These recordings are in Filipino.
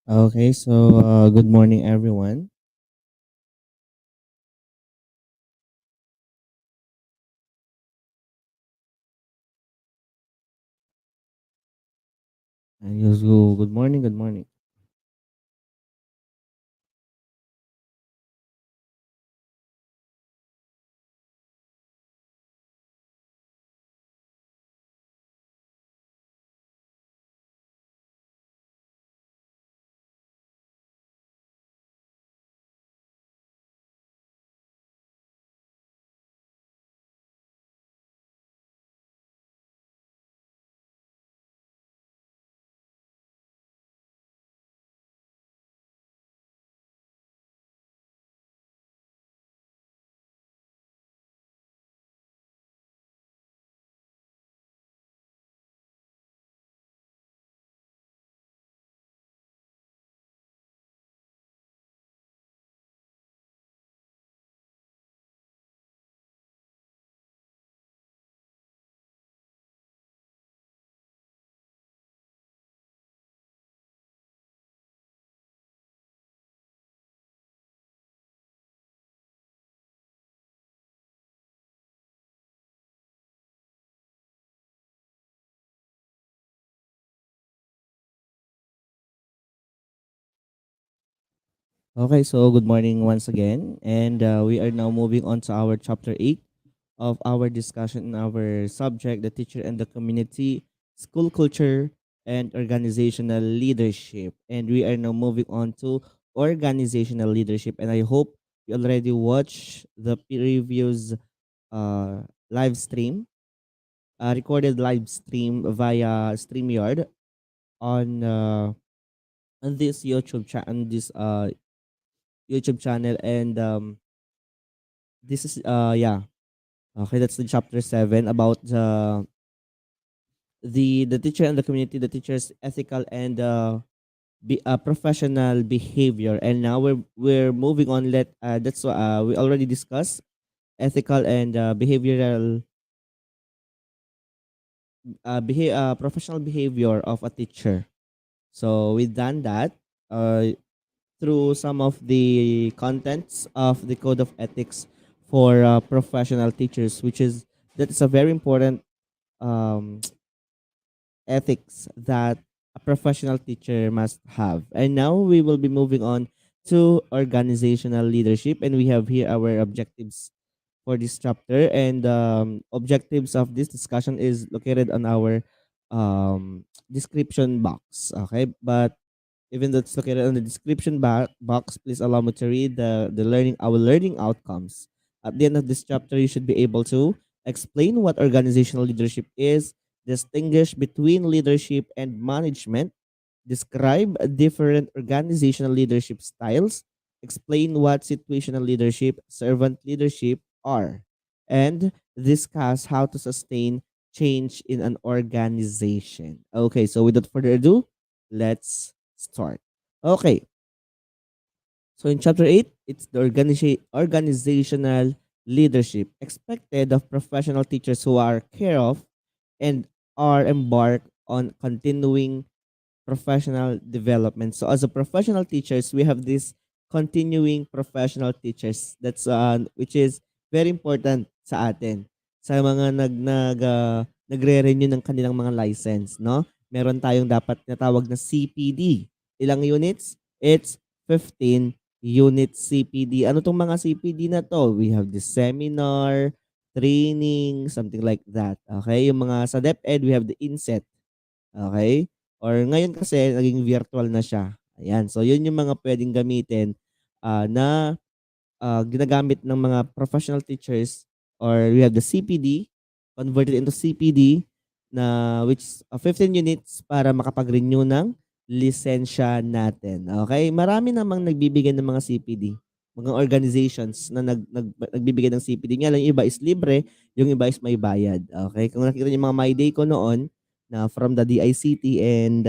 Okay, so good morning, everyone. And yes, good morning, good morning. Okay, so good morning once again, and we are now moving on to our chapter 8 of our discussion in our subject, the teacher and the community, school culture, and organizational leadership. And we are now moving on to organizational leadership, and I hope you already watched the previous live stream, recorded live stream via StreamYard on this YouTube channel, and this is yeah, okay, that's the chapter 7 about the teacher and the community, the teacher's ethical and professional behavior. And now we're moving on. That's we already discussed ethical and behavioral professional behavior of a teacher. So we've done that uh through some of the contents of the code of ethics for professional teachers, which is that is a very important um, ethics that a professional teacher must have. And now we will be moving on to organizational leadership, and we have here our objectives for this chapter. And objectives of this discussion is located on our description box. Okay, but even though it's located on the description box, please allow me to read our learning outcomes. At the end of this chapter, you should be able to explain what organizational leadership is, distinguish between leadership and management, describe different organizational leadership styles, explain what situational leadership, servant leadership are, and discuss how to sustain change in an organization. Okay, so without further ado, let's start. Okay, so in chapter 8, it's the organizational leadership expected of professional teachers who are care of and are embarked on continuing professional development. So as a professional teachers, we have this continuing professional teachers. That's which is very important sa atin. Sa mga nagre-renew ng kanilang mga license, no? Meron tayong dapat na tawag na CPD. Ilang units? It's 15 units CPD. Ano tong mga CPD na to? We have the seminar, training, something like that. Okay? Yung mga sa DepEd, we have the inset. Okay? Or ngayon kasi naging virtual na siya. Ayan. So yun yung mga pwedeng gamitin na ginagamit ng mga professional teachers, or we have the CPD converted into CPD na which is 15 units para makapag-renew ng lisensya natin. Okay? Marami namang nagbibigay ng mga CPD, mga organizations na nagbibigay ng CPD. Nga lang yung iba is libre, yung iba is may bayad. Okay? Kung nakita niyo yung mga My Day ko noon na from the DICT and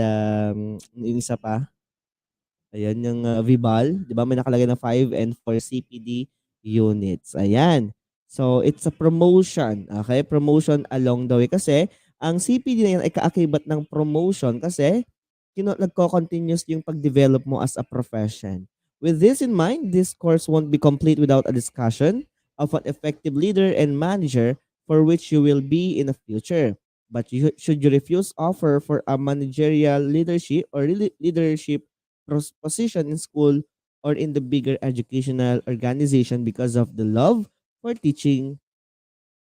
yung isa pa, ayan, yung Vibal, 'di ba may nakalagay na 5 and 4 CPD units. Ayan. So, it's a promotion. Okay? Promotion along the way. Kasi, ang CPD na yan ay kaakibat ng promotion kasi nagko-continuous yung pag-develop mo as a profession. With this in mind, this course won't be complete without a discussion of an effective leader and manager for which you will be in the future. But should you refuse offer for a managerial leadership or leadership position in school or in the bigger educational organization because of the love for teaching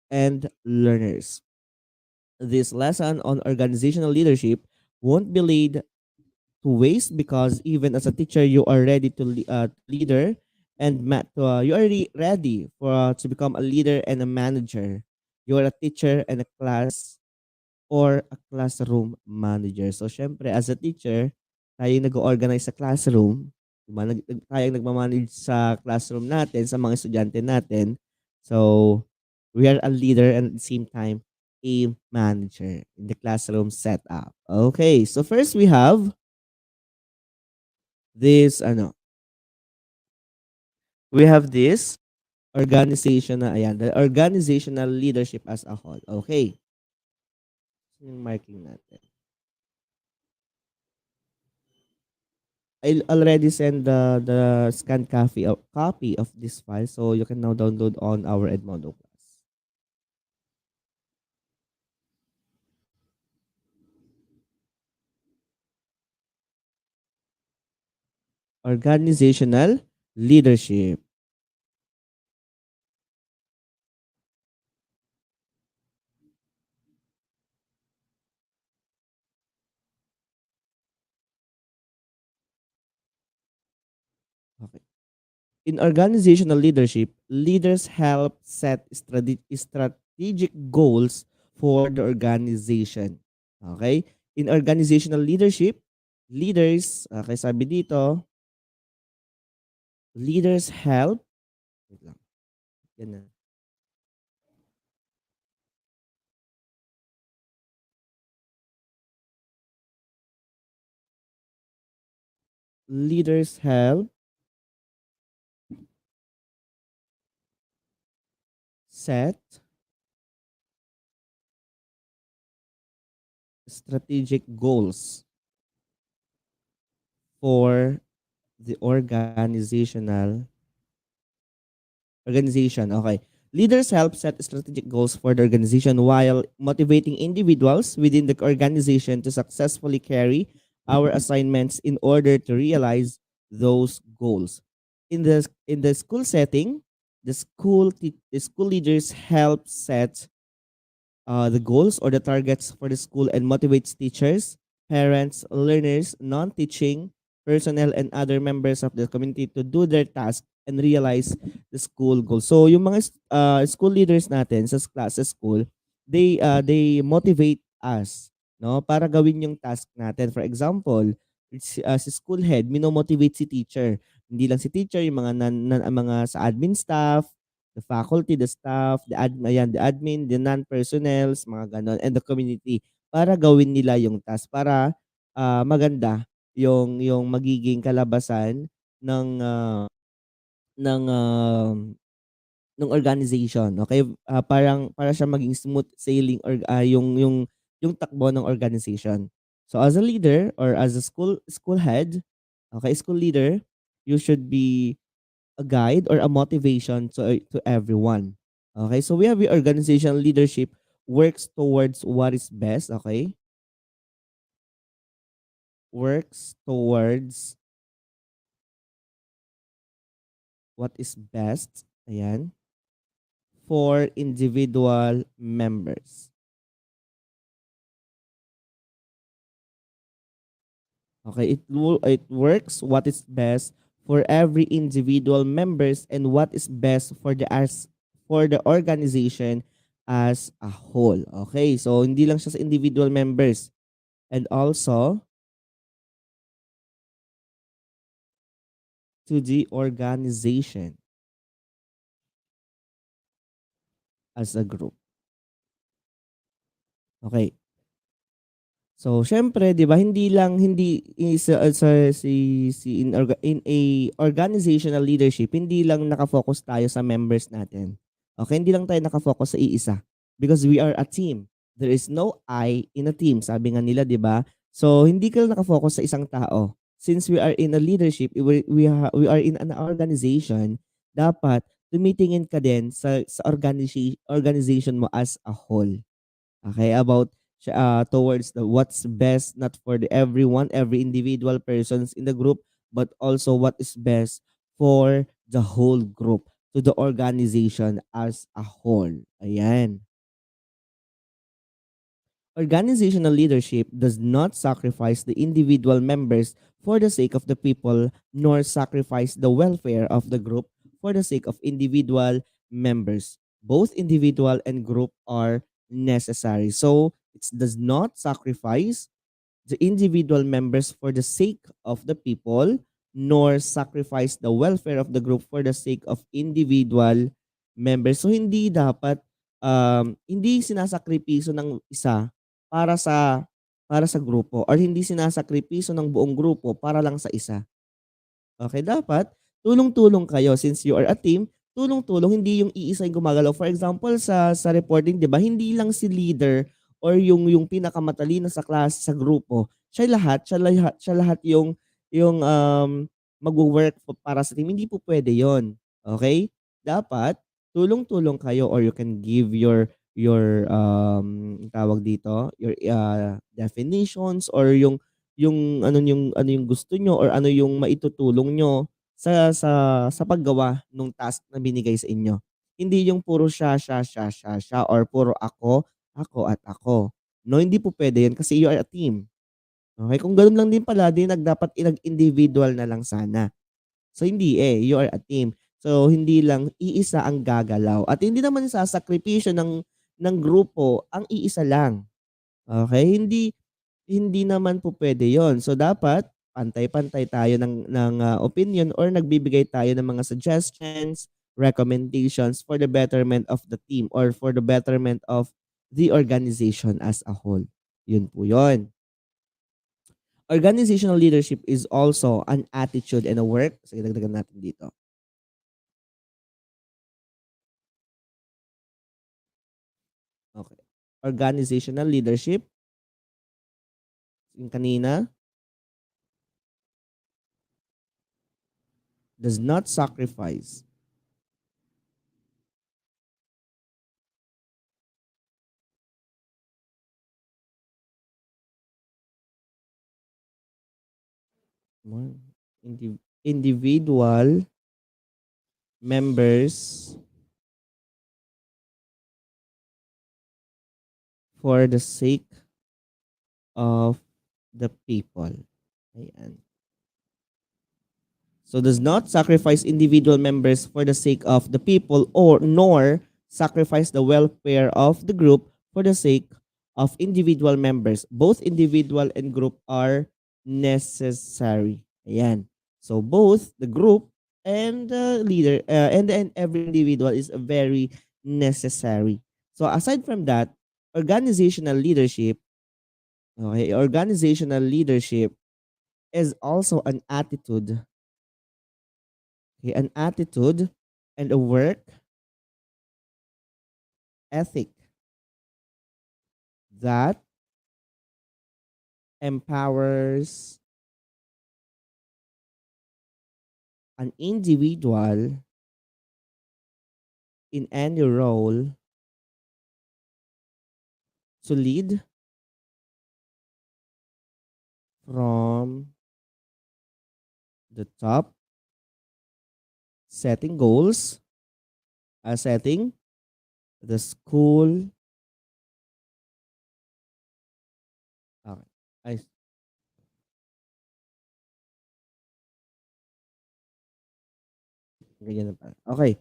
and learners. This lesson on organizational leadership won't be laid to waste because even as a teacher, you are ready to leader and you are ready for to become a leader and a manager. You are a teacher and a class or a classroom manager. So, syempre, as a teacher, tayo yung nag-organize sa classroom. Diba? Tayo yung nagmamanage sa classroom natin, sa mga estudyante natin. So, we are a leader and at the same time, a manager in the classroom setup. Okay, so first we have this, we have this organization na, ayan, the organizational leadership as a whole. Okay, yung marking natin. I already sent the scanned copy of this file, so you can now download on our Edmodo class. Organizational leadership. Okay. In organizational leadership, leaders help set strategic goals for the organization. Okay? In organizational leadership, leaders, okay, sabi dito, leaders help, wait lang, yan na. Leaders help set strategic goals for the organization. Okay. Leaders help set strategic goals for the organization while motivating individuals within the organization to successfully carry our assignments in order to realize those goals. In the school setting, the school leaders help set the goals or the targets for the school and motivates teachers, parents, learners, non-teaching personnel, and other members of the community to do their task and realize the school goals. So yung mga school leaders natin sa class sa school, they motivate us, no, para gawin yung task natin. For example, si school head mino-motivate si teacher. Hindi lang si teacher, yung mga sa admin staff, the faculty, the staff, the admin, the non-personnels, mga ganon, and the community para gawin nila yung task para maganda yung magiging kalabasan ng ng ng organization. Okay? Parang para siya maging smooth sailing or yung takbo ng organization. So as a leader or as a school head, okay, school leader, you should be a guide or a motivation to everyone. Okay, so we have the organizational leadership works towards what is best. Okay, works towards what is best. Ayan, for individual members. Okay, it works what is best for every individual members and what is best for the organization as a whole. Okay, so hindi lang siya sa individual members and also to the organization as a group. Okay. So syempre, 'di ba, hindi in a organizational leadership, hindi lang naka-focus tayo sa members natin. Okay, hindi lang tayo naka-focus sa iisa because we are a team. There is no I in a team. Sabi nga nila, 'di ba? So hindi ka lang naka-focus sa isang tao. Since we are in a leadership, we are in an organization, dapat tumitingin ka din sa organization mo as a whole. Okay, about towards the what's best not for the everyone, every individual persons in the group, but also what is best for the whole group, to the organization as a whole. Ayan. Organizational leadership does not sacrifice the individual members for the sake of the people, nor sacrifice the welfare of the group for the sake of individual members. Both individual and group are necessary. So it does not sacrifice the individual members for the sake of the people, nor sacrifice the welfare of the group for the sake of individual members. So hindi dapat hindi sinasakripiso ng isa para sa grupo, or hindi sinasakripiso ng buong grupo para lang sa isa. Okay, dapat tulong-tulong kayo since you are a team, tulong-tulong, hindi yung iisa yung gumagalaw. For example, sa reporting, 'di ba, hindi lang si leader or yung pinakamatalino sa klase, sa grupo, siya lahat yung magwo-work para sa team. Hindi po pwede 'yon. Okay? Dapat tulong-tulong kayo, or you can give your tawag dito, your definitions, or yung gusto nyo, or ano yung maitutulong nyo sa paggawa nung task na binigay sa inyo. Hindi yung puro siya, or puro ako at ako. No, hindi po pwede yun kasi you are a team. Okay? Kung gano'n lang din pala, di dapat individual na lang sana. So hindi you are a team. So hindi lang iisa ang gagalaw, at hindi naman sasakripisyo ng grupo ang iisa lang. Okay? Hindi hindi naman po puwede 'yun. So, dapat pantay-pantay tayo ng opinion, or nagbibigay tayo ng mga suggestions, recommendations for the betterment of the team, or for the betterment of the organization as a whole. 'Yun po 'yun. Organizational leadership is also an attitude and a work. Sige, dagdagan natin dito. Okay. Organizational leadership, yung kanina, does not sacrifice more individual members for the sake of the people. Ayan. So does not sacrifice individual members for the sake of the people, or nor sacrifice the welfare of the group for the sake of individual members. Both individual and group are necessary. Ayan. So both the group and the leader, and every individual is very necessary. So aside from that, organizational leadership, okay, organizational leadership is also an attitude and a work ethic that empowers an individual in any role to lead from the top, setting goals, setting the school. Okay. Ay, ganyan na pala. Okay.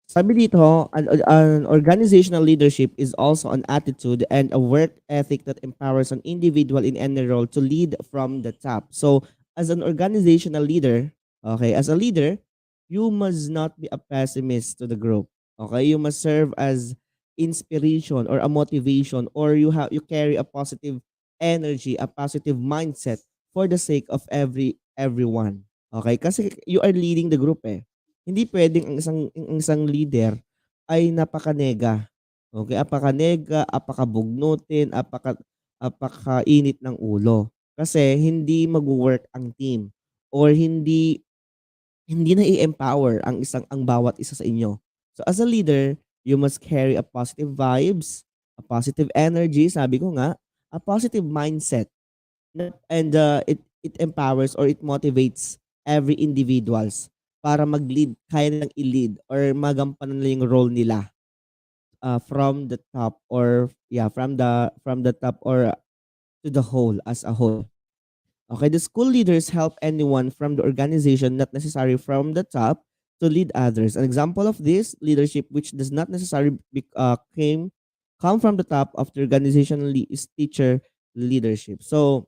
Sabi dito, an organizational leadership is also an attitude and a work ethic that empowers an individual in any role to lead from the top. So, as an organizational leader, okay, as a leader, you must not be a pessimist to the group. Okay, you must serve as inspiration or a motivation, or you carry a positive energy, a positive mindset for the sake of everyone. Okay, kasi you are leading the group hindi puwedeng ang isang leader ay napakanega, okey, apaka-bugnutin, napakainit ng ulo. Kasi hindi magwo-work ang team or hindi na empower ang bawat isa sa inyo. So as a leader, you must carry a positive vibes, a positive energy, sabi ko nga, a positive mindset. And it empowers or it motivates every individuals para mag-lead, kaya nilang i-lead or magampanan nila yung role nila from the top or yeah, from the top or to the whole as a whole. Okay, the school leaders help anyone from the organization, not necessarily from the top, to lead others. An example of this leadership, which does not necessarily come from the top of the organization, is teacher leadership. So,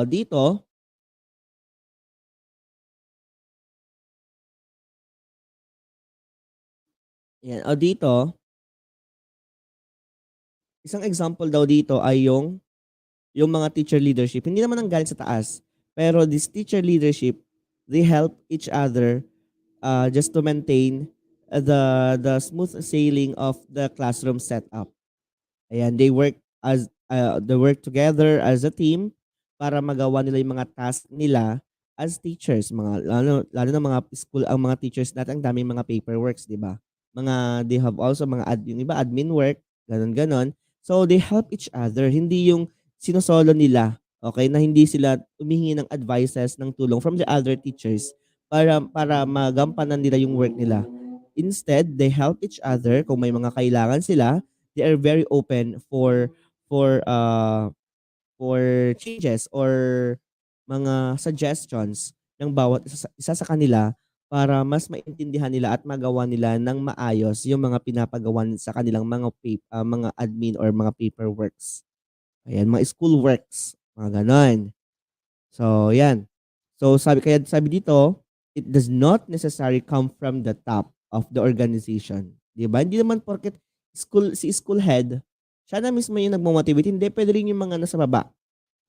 dito, yan, dito, isang example daw dito ay yung mga teacher leadership. Hindi naman ang galing sa taas, pero this teacher leadership, they help each other just to maintain the smooth sailing of the classroom setup. Ayan, they work together as a team para magawa nila yung mga task nila as teachers, mga lalo na mga school ang mga teachers natin ang daming mga paperworks, 'di ba? They have also mga yung iba admin work, ganun ganon. So they help each other, hindi yung sinosolo nila, okay, na hindi sila humihingi ng advices ng tulong from the other teachers para magampanan nila yung work nila. Instead, they help each other kung may mga kailangan sila, they are very open for uh for changes or mga suggestions ng bawat isa sa kanila para mas maintindihan nila at magawa nila ng maayos yung mga pinapagawa sa kanilang mga admin or mga paperworks. Ayan, mga school works, mga ganon. So, yan. So, sabi dito, it does not necessarily come from the top of the organization. 'Di ba? Hindi naman porket si school head, siya na mismo yung nagmo-motivate. Hindi, pwede rin yung mga nasa baba.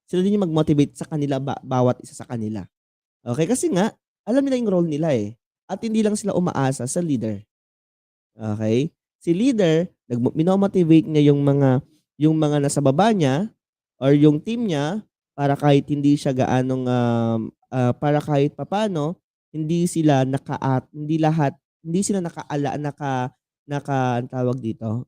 Sila din yung mag-motivate sa kanila, bawat isa sa kanila. Okay, kasi nga, alam nila yung role nila eh. At hindi lang sila umaasa sa leader. Okay? Si leader, mino-motivate niya yung mga nasa baba niya or yung team niya para kahit hindi siya gaanong para kahit papaano hindi sila hindi lahat hindi sila ang tawag dito.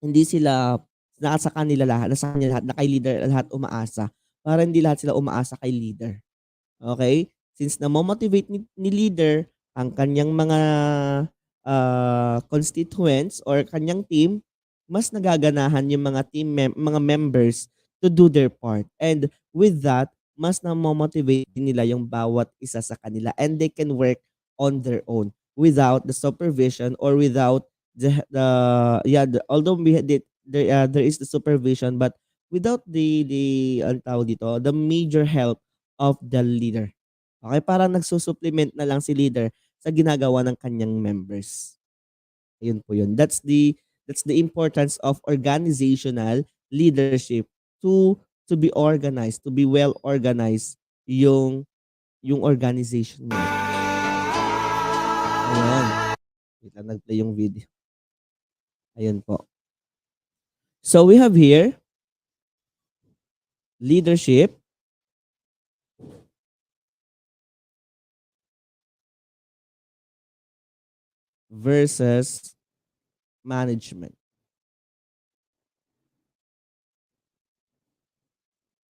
Hindi sila nasa kanila lahat, nasa kanya lahat, na kay leader lahat umaasa. Para hindi lahat sila umaasa kay leader. Okay? Since namo-motivate ni leader ang kanyang mga constituents or kanyang team, mas nagaganahan yung mga members to do their part. And with that, mas namo-motivate din nila yung bawat isa sa kanila and they can work on their own without the supervision or without although there is the supervision but without the ang tawag dito, the major help of the leader. Okay, parang nagsusupplement na lang si leader sa ginagawa ng kanyang members. Ayun po yun. That's the importance of organizational leadership to be organized, to be well organized yung organization mo. Ayun. Wait lang, nag-play yung video. Ayun po. So we have here leadership versus management.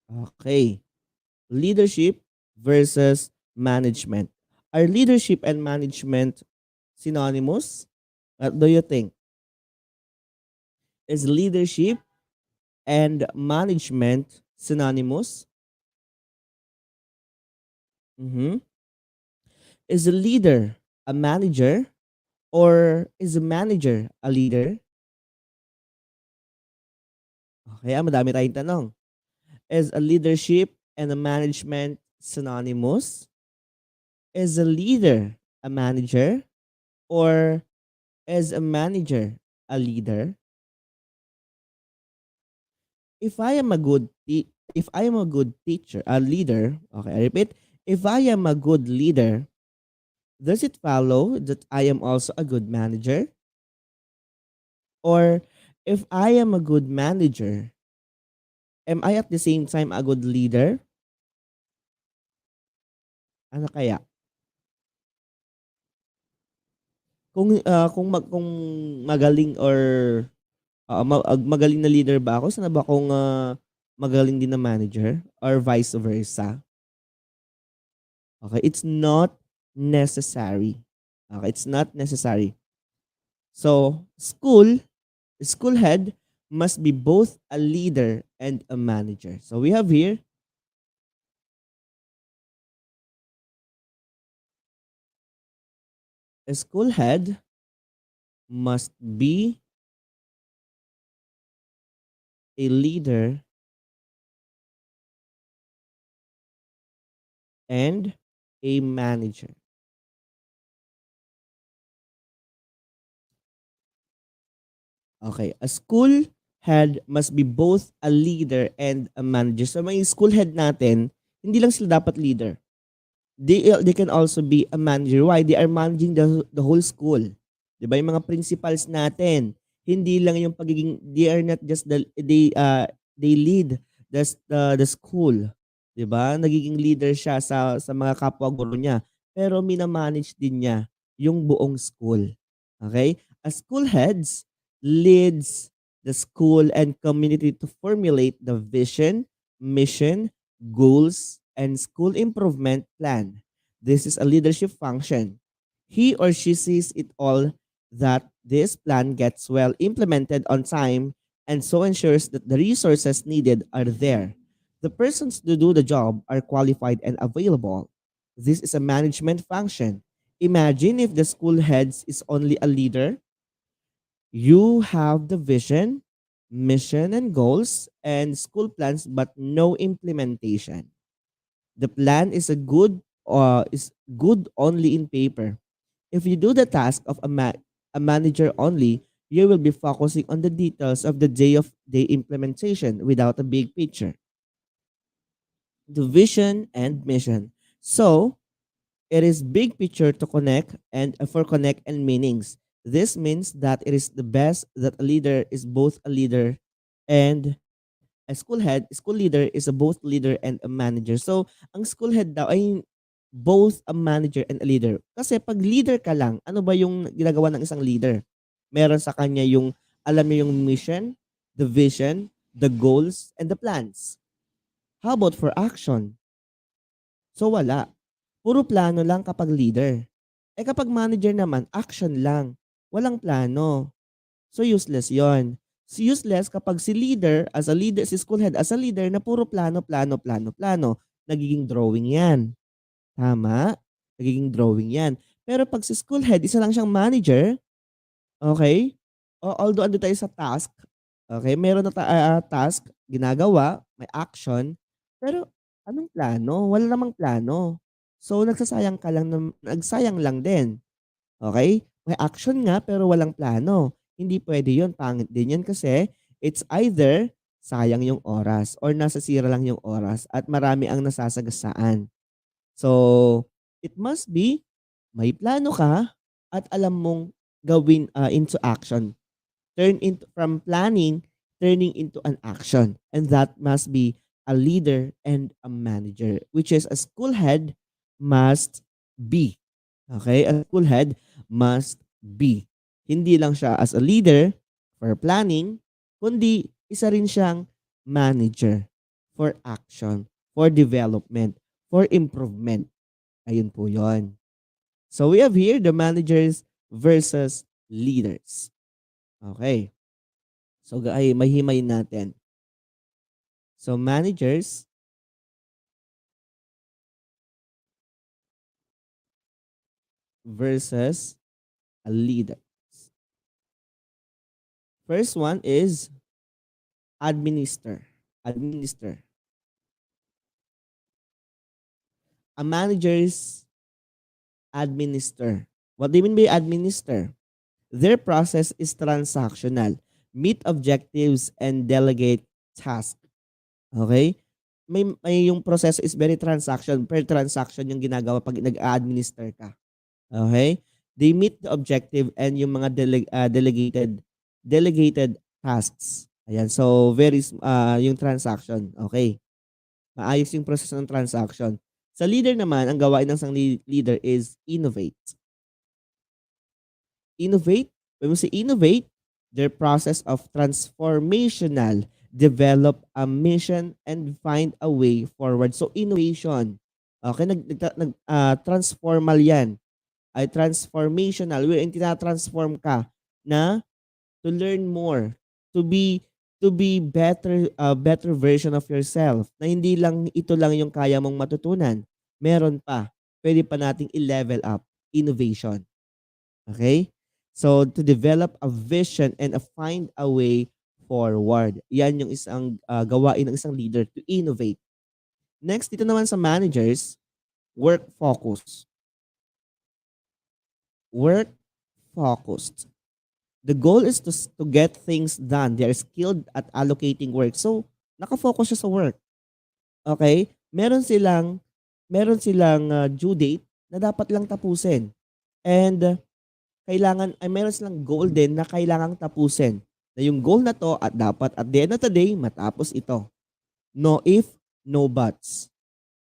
Okay. Leadership versus management. Are leadership and management synonymous? What do you think? Is leadership and management synonymous? Mhm. Is a leader a manager or is a manager a leader? Okay, madami tayong tanong. Is a leadership and a management synonymous? Is a leader a manager or is a manager a leader? If I am a good teacher, a leader, okay, I repeat, if I am a good leader, does it follow that I am also a good manager? Or if I am a good manager, Am I at the same time a good leader? Ano kaya? Kung magaling or magaling na leader ba ako, sana ba akong magaling din na manager or vice versa? Okay, it's not necessary. Okay, it's not necessary. So, school head must be both a leader and a manager. So we have here a school head must be a leader and a manager. Okay, a school head must be both a leader and a manager. So may school head natin, hindi lang sila dapat leader. They can also be a manager. Why? They are managing the whole school. 'Di ba? Yung mga principals natin, hindi lang yung pagiging they are not just they lead the school. 'Di ba? Nagiging leader siya sa mga kapwa guro niya. Pero mina-manage din niya yung buong school. Okay? As school heads leads the school and community to formulate the vision, mission, goals, and school improvement plan. This is a leadership function. He or she sees it all that this plan gets well implemented on time and so ensures that the resources needed are there. The persons to do the job are qualified and available. This is a management function. Imagine if the school heads is only a leader. You have the vision, mission and goals and school plans but no implementation. The plan is good only in paper. If you do the task of a manager only, you will be focusing on the details of the day implementation without a big picture. The vision and mission. So, it is big picture to connect and for connect and meanings. This means that it is the best that a leader is both a leader and a school head. School leader is a both leader and a manager. So, ang school head daw ay both a manager and a leader. Kasi pag leader ka lang, ano ba yung ginagawa ng isang leader? Meron sa kanya yung, alam niya yung mission, the vision, the goals, and the plans. How about for action? So wala. Puro plano lang kapag leader. Eh kapag manager naman, action lang. Walang plano. So useless yon. So useless kapag si leader, as a leader, si school head, as a leader na puro plano, plano, plano, plano. Nagiging drawing yan. Tama? Nagiging drawing yan. Pero pag si school head, isa lang siyang manager, okay? Although ando tayo sa task, okay? Meron na task, ginagawa, may action, pero anong plano? Wala namang plano. So nagsasayang ka lang, nagsayang lang din. Okay? May action nga pero walang plano. Hindi pwede yun. Pangit din yun kasi it's either sayang yung oras or nasasira lang yung oras at marami ang nasasagasaan. So, it must be may plano ka at alam mong gawin into action. Turn into from planning, turning into an action. And that must be a leader and a manager, which is a school head must be. Okay? A school head must be. Hindi lang siya as a leader for planning, kundi isa rin siyang manager for action, for development, for improvement. Ayun po yon. So we have here the managers versus leaders. Okay. So ay mahimayin natin. So managers versus a leader. First one is administer. Administer. A managers administer. What do you mean by administer? Their process is transactional. Meet objectives and delegate tasks. Okay? May yung proseso is very transaction. Per transaction yung ginagawa pag nag-administer ka. Okay? They meet the objective and yung mga delegated tasks. Ayan, so yung transaction, okay. Maayos yung proseso ng transaction. Sa leader naman, ang gawain ng isang leader is innovate. Innovate, when we say innovate, their process of transformational, develop a mission and find a way forward. So innovation. Okay, transformal 'yan. Ay transformational, wherein tina-transform ka na to learn more, to be better version of yourself. Na hindi lang ito lang yung kaya mong matutunan. Meron pa. Pwede pa nating i-level up innovation. Okay? So, to develop a vision and find a way forward. Yan yung isang gawain ng isang leader to innovate. Next, dito naman sa managers, work focus. Work focused. The goal is to get things done. They are skilled at allocating work. So, nakafocus siya sa work. Okay? Meron silang due date na dapat lang tapusin. And meron silang goal din na kailangang tapusin. Na yung goal na to at dapat at the end of the day, matapos ito. No if, no buts.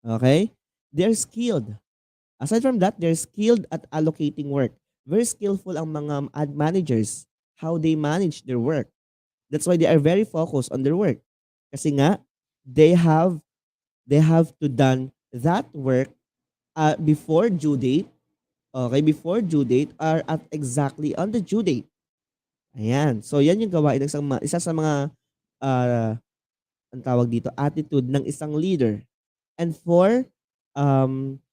Okay? They're skilled. Aside from that, they're skilled at allocating work. Very skillful ang mga ad managers, how they manage their work. That's why they are very focused on their work. Kasi nga, they have they have to done that work before due date. Okay, before due date or at exactly on the due date. Ayan. So, yan yung gawain ng isa sa mga uh, ang tawag dito, attitude ng isang leader. And for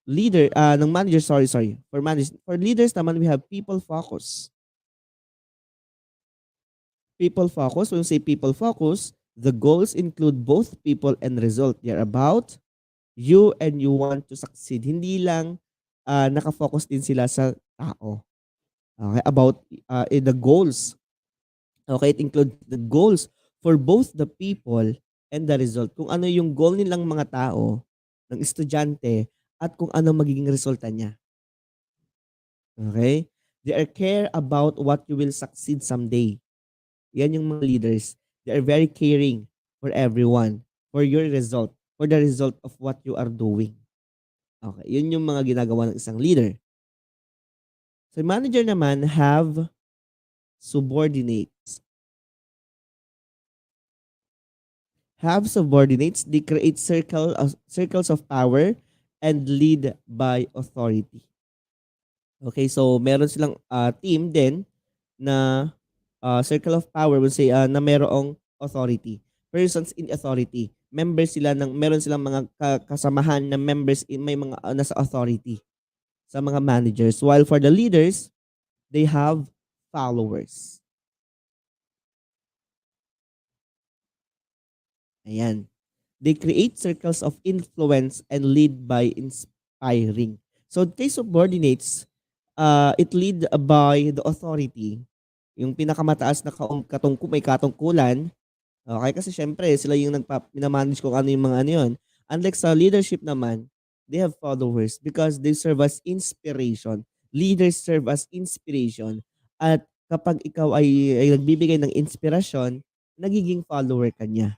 ng manager, sorry. For leaders naman, we have people focus. People focus, when we say people focus, the goals include both people and result. They're about you and you want to succeed. Hindi lang nakafocus din sila sa tao. Okay, about the goals. Okay, it includes the goals for both the people and the result. Kung ano yung goal nilang mga tao, ng estudyante, at kung ano magiging resulta niya. Okay? They are care about what you will succeed someday. Yan yung mga leaders. They are very caring for everyone, for your result, for the result of what you are doing. Okay, yun yung mga ginagawa ng isang leader. So, manager naman have subordinates. Have subordinates, they create circles of power and lead by authority. Okay, so meron silang team din na circle of power will say na merong authority. Persons in authority. Members sila meron silang mga kasamahan na members in may mga nasa authority sa mga managers. While for the leaders, they have followers. Ayan. They create circles of influence and lead by inspiring. So kay subordinates, it lead by the authority. Yung pinakamataas na may katungkulan. Okay, kasi syempre sila yung minamanage kung ano yung mga ano yun. Unlike sa leadership naman, they have followers because they serve as inspiration. Leaders serve as inspiration. At kapag ikaw ay nagbibigay ng inspirasyon, nagiging follower ka niya.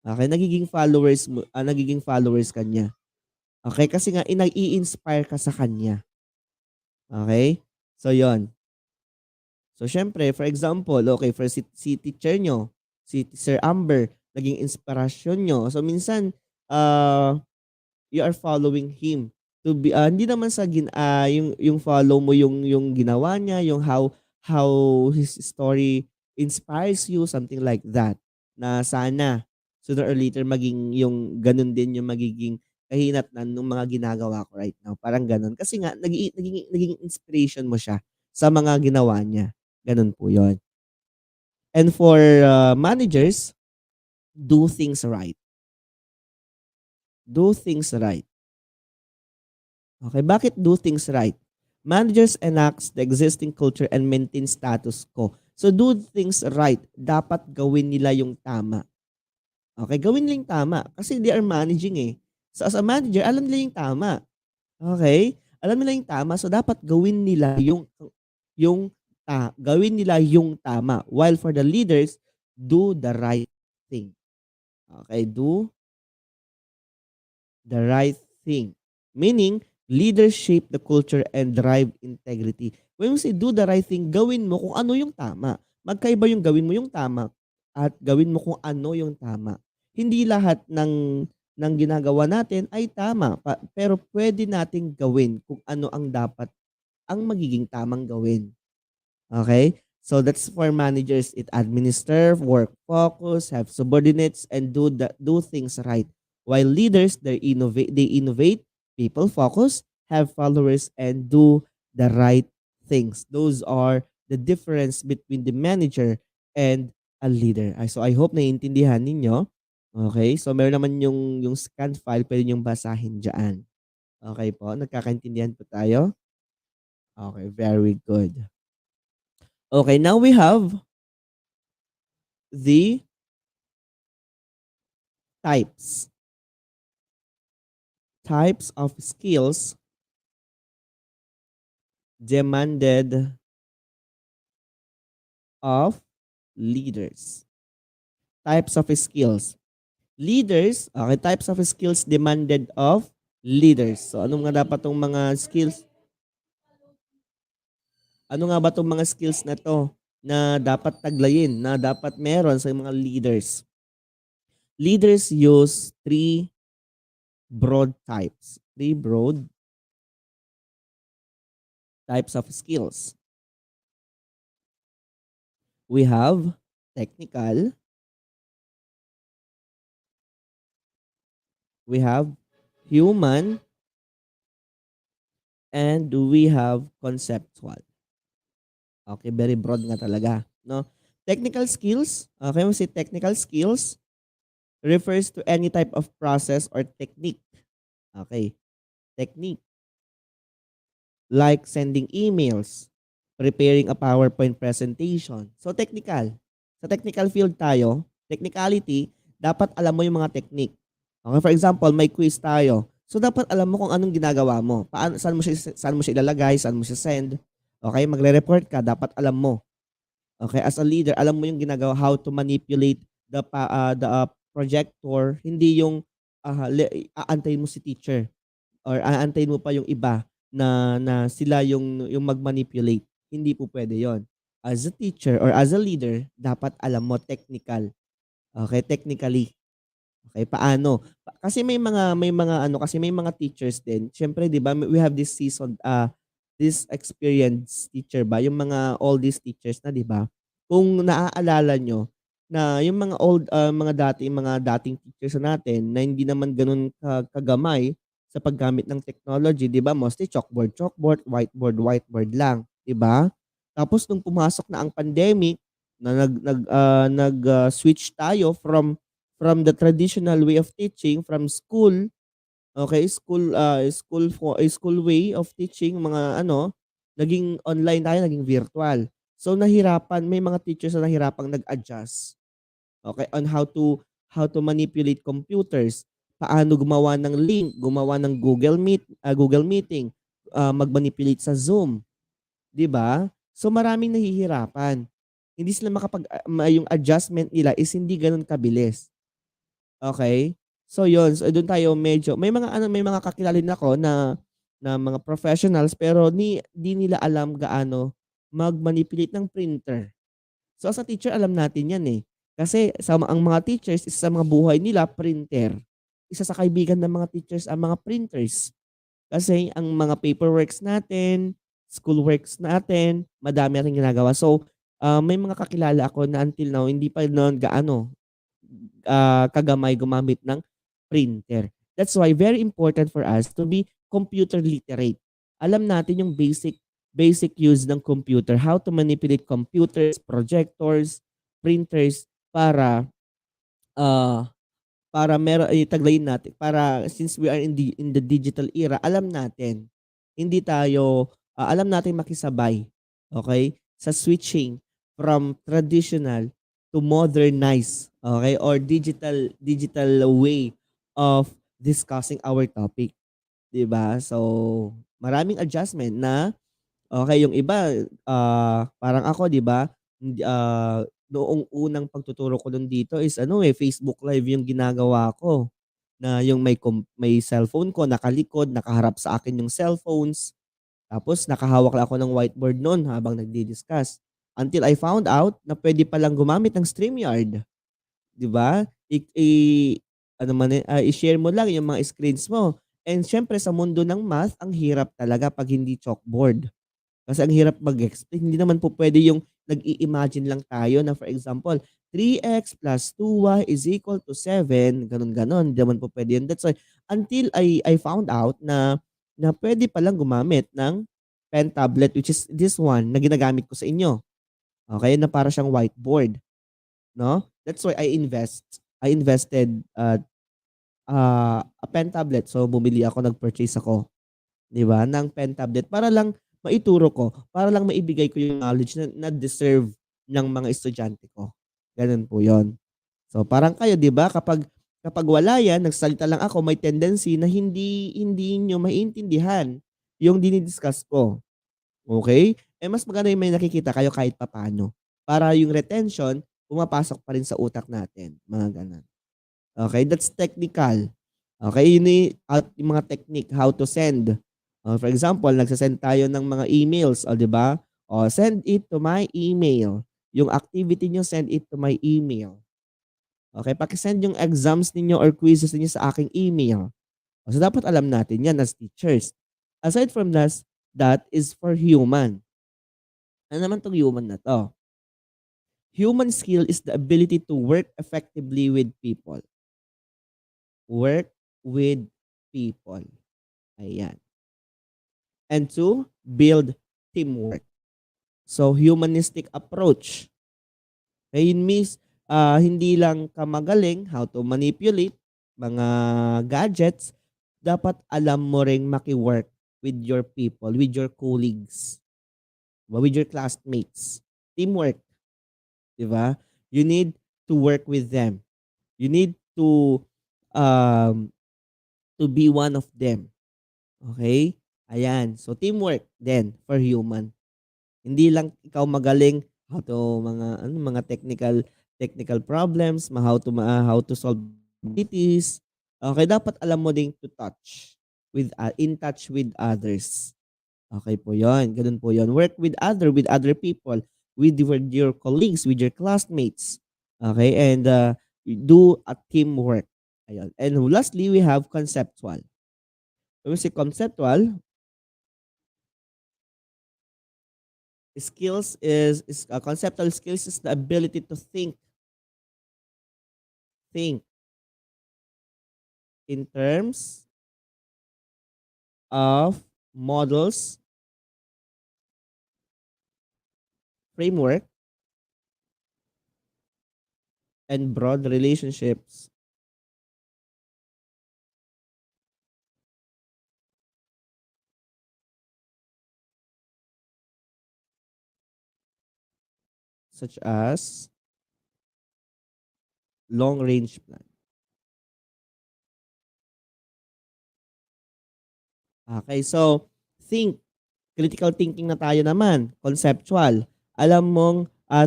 Okay, nagiging followers ka niya. Okay, kasi nga i-inspire ka sa kanya. Okay? So, yon. So, syempre, for example, okay, for si teacher nyo, si Sir Amber, naging inspirasyon nyo. So, minsan, you are following him to be hindi naman sa yung follow mo yung ginawa niya, yung how his story inspires you, something like that. Na sana sooner or later maging yung ganun din yung magiging kahinatnan ng mga ginagawa ko right now. Parang ganun. Kasi nga naging inspiration mo siya sa mga ginawa niya. Ganun po 'yon. And for managers, do things right. Do things right. Okay, bakit do things right? Managers enacts the existing culture and maintain status quo. So do things right. Dapat gawin nila yung tama. Okay, gawin nila yung tama kasi they are managing eh. So as a manager, alam nila yung tama. Okay? Alam nila yung tama, so dapat gawin nila yung gawin nila yung tama. While for the leaders, Do the right thing. Okay, do the right thing. Meaning, leaders shape the culture and drive integrity. When we say do the right thing, gawin mo kung ano yung tama. Magkaiba yung gawin mo yung tama at gawin mo kung ano yung tama. Hindi lahat ng ginagawa natin ay tama, pero pwede nating gawin kung ano ang dapat ang magiging tamang gawin. Okay? So that's for managers. It administer, work focus, have subordinates, and do things right. While leaders, they innovate, people focus, have followers, and do the right things. Those are the difference between the manager and a leader. So I hope naiintindihan ninyo. Okay? So meron naman yung scan file, pwede niyong basahin dyan. Okay po? Nagkakaintindihan po tayo? Okay, very good. Okay, now we have the types. Types of skills demanded of leaders. Types of skills. Leaders, okay, types of skills demanded of leaders. So ano nga dapat tong mga skills? Ano nga ba tong mga skills na to na dapat taglayin, na dapat meron sa mga leaders? Leaders use three broad types. Three broad types of skills. We have technical, we have human, and we have conceptual. Okay, very broad nga talaga, no? Technical skills, okay, we say technical skills refers to any type of process or technique. Okay, technique like sending emails, preparing a PowerPoint presentation. So technical. Sa technical field tayo, technicality, dapat alam mo yung mga technique. Okay, for example, may quiz tayo. So dapat alam mo kung anong ginagawa mo. Paano, saan mo siya ilalagay, saan mo siya send. Okay, magre-report ka, dapat alam mo. Okay, as a leader, alam mo yung ginagawa, how to manipulate the projector, hindi yung aantayin mo si teacher or aantayin mo pa yung iba na sila yung mag-manipulate. Hindi po pwede yon. As a teacher or as a leader, dapat alam mo technical. Okay, technically. Okay, paano? Kasi may mga ano kasi may mga teachers din. Syempre, 'di ba, we have this season this experienced teacher ba, yung mga all these teachers na, 'di ba? Kung naaalala nyo na yung mga dating teachers natin na hindi naman ganoon kagamay sa paggamit ng technology, 'di ba? Mostly chalkboard, whiteboard lang, 'di ba? Tapos nung pumasok na ang pandemic, na switch tayo from the traditional way of teaching from school, okay, school way of teaching, mga ano, naging online tayo, naging virtual. So nahirapan, may mga teachers na nahirapang nag-adjust, okay, on how to manipulate computers, paano gumawa ng link, gumawa ng Google Meeting, mag-manipulate sa Zoom, 'di ba? So maraming nahihirapan. Hindi sila yung adjustment nila is hindi ganoon kabilis. Okay? So yun, so dun tayo medyo may mga kakilala din ako na mga professionals pero di nila alam gaano mag-manipulate ng printer. So as a teacher alam natin 'yan, eh. Kasi ang mga teachers, isa sa mga buhay nila printer. Isa sa kaibigan ng mga teachers ang mga printers. Kasi ang mga paperworks natin, school works natin, madami ring ginagawa. So, may mga kakilala ako na until now hindi pa no'n gaano kagamay gumamit ng printer. That's why very important for us to be computer literate. Alam natin yung basic use ng computer, how to manipulate computers, projectors, printers uh, para itaglayin natin para since we are in the digital era, alam natin. Hindi tayo alam natin makisabay, okay? Sa switching from traditional to modernized, okay? Or digital way of discussing our topic, 'di ba? So, maraming adjustment na okay, yung iba parang ako, 'di ba? noong unang pagtuturo ko nun dito is ano, Facebook Live yung ginagawa ko, na yung may cellphone ko nakalikod, nakaharap sa akin yung cellphones, tapos nakahawak lang ako ng whiteboard nun habang nagdi-discuss. Until I found out na puwede palang gumamit ng StreamYard, 'di ba? Ano man, i-share mo lang yung mga screens mo. And siyempre sa mundo ng math, ang hirap talaga 'pag hindi chalkboard. Kasi ang hirap mag-explain, hindi naman po puwede yung nag-i-imagine lang tayo na for example, 3x plus 2y is equal to 7, gano'n-gano'n, hindi naman po puwede yun. That's why until I found out na puwede palang gumamit ng pen tablet, which is this one na ginagamit ko sa inyo, okey, na para siyang whiteboard, 'no? That's why I invested, a pen tablet. So bumili ako, nag-purchase ako, 'di ba, ng pen tablet para lang maituro ko, para lang maibigay ko yung knowledge na deserve ng mga estudyante ko, gano'n po 'yun. So, parang kayo 'di ba kapag wala 'yan, nagsasalita lang ako, may tendency na hindi hindi niyo maiintindihan yung dini-discuss ko, okey? Eh, mas maganda yung may nakikita kayo kahit papaano, para yung retention pumapasok pa rin sa utak natin, mga gano'n. Okey, that's technical. Okey, yun yung mga technique how to send. For example, nagse-send tayo ng mga emails, oh, 'di ba? Oh, send it to my email. Yung activity niyo, send it to my email. Okey, paki-send yung exams ninyo or quizzes ninyo sa aking email. So, dapat alam natin 'yan as teachers. Aside from that is for human. Ano naman 'tong human na 'to? Human skill is the ability to work effectively with people. Work with people, ayan. And to build teamwork. So, humanistic approach. Ayun hindi lang ka magaling how to manipulate mga gadgets, dapat alam mo ring maki-work with your people, with your colleagues, with your classmates. Teamwork, 'di ba? You need to work with them. You need um, to be one of them. Okay? Ayan. So, teamwork din for human. Hindi lang ikaw magaling how to mga technical problems, how to solve activities. Okay, dapat alam mo ding to touch in touch with others. Okay po 'yon, gano'n po 'yon. Work with other people, with your colleagues, with your classmates. Okay, and do a teamwork. Ayun. And lastly, we have conceptual. When we say conceptual, conceptual skills is the ability to think in terms of models, framework, and broad relationships such as long range plan. Okay, so critical thinking na tayo naman, conceptual. Alam mong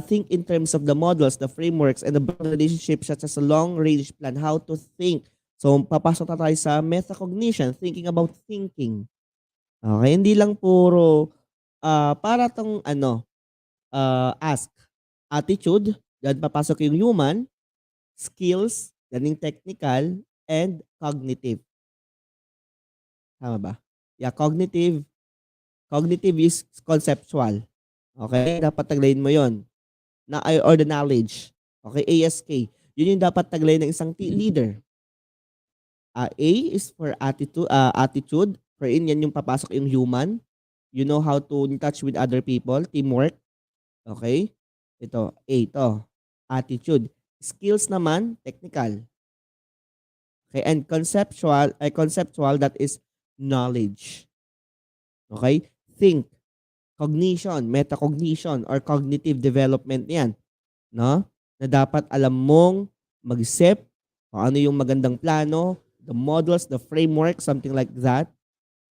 think in terms of the models, the frameworks, and the broad relationships such as a long range plan, how to think. So, papasok na tayo sa metacognition, thinking about thinking. Okay, hindi lang puro para tong ask, attitude, diyan papasok yung human, skills, yan yung technical, and cognitive. Tama ba? Yeah, cognitive is conceptual. Okay? Dapat taglayin mo yon or the knowledge. Okay? ASK. Yun yung dapat taglayin ng isang leader. A is for attitude. Yan yung papasok yung human. You know how to touch with other people. Teamwork. Okay? Ito. A. Ito. Attitude. Skills naman, technical. Okay? And conceptual that is knowledge. Okay? Think. Cognition, metacognition, or cognitive development yan. No? Na dapat alam mong mag-isip kung ano yung magandang plano, the models, the framework, something like that.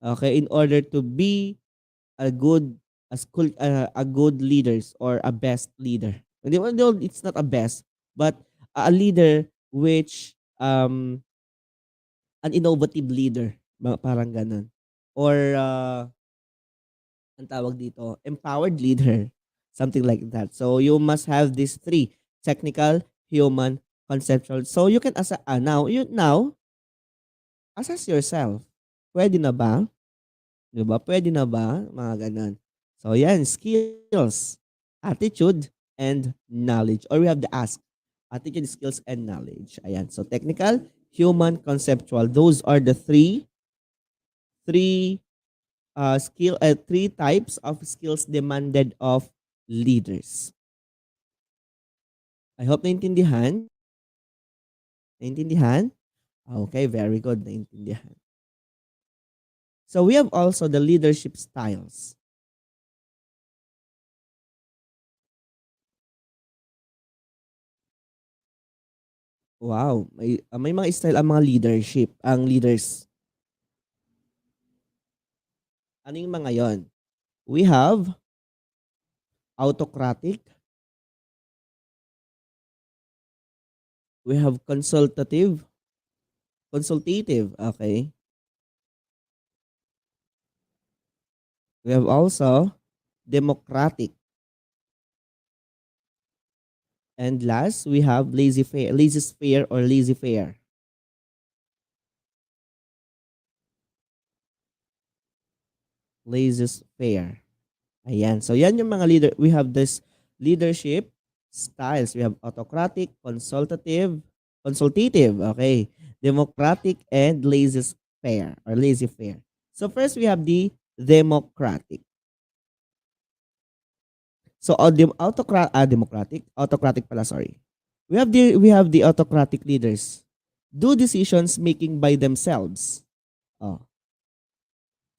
Okay? In order to be a good leaders or a best leader. Though it's not a best, but a leader which an innovative leader, parang ganun. Or ang tawag dito, empowered leader, something like that. So you must have these three: technical, human, conceptual. So you can now assess yourself. Pwede na ba? 'Di ba? Pwede na ba? Mga ganun. So yan, skills, attitude, and knowledge. Or we have the ask, attitude, skills, and knowledge. Ayan. So technical, human, conceptual. Those are the three three types of skills demanded of leaders. I hope naintindihan. Naintindihan? Okay, very good. Naintindihan. So we have also the leadership styles. Wow, may mga style ang mga leadership, ang leaders. Ano yung mga yon? We have autocratic, we have consultative, okay. We have also democratic. And last, we have laissez-faire or laissez-faire. Laissez-faire. Ayan. So yan yung mga leader. We have this leadership styles. We have autocratic, consultative, okay, democratic, and laissez-faire or laissez-faire. So first we have the democratic. So autocratic pala, sorry. We have the autocratic leaders. Do decisions making by themselves. Oh.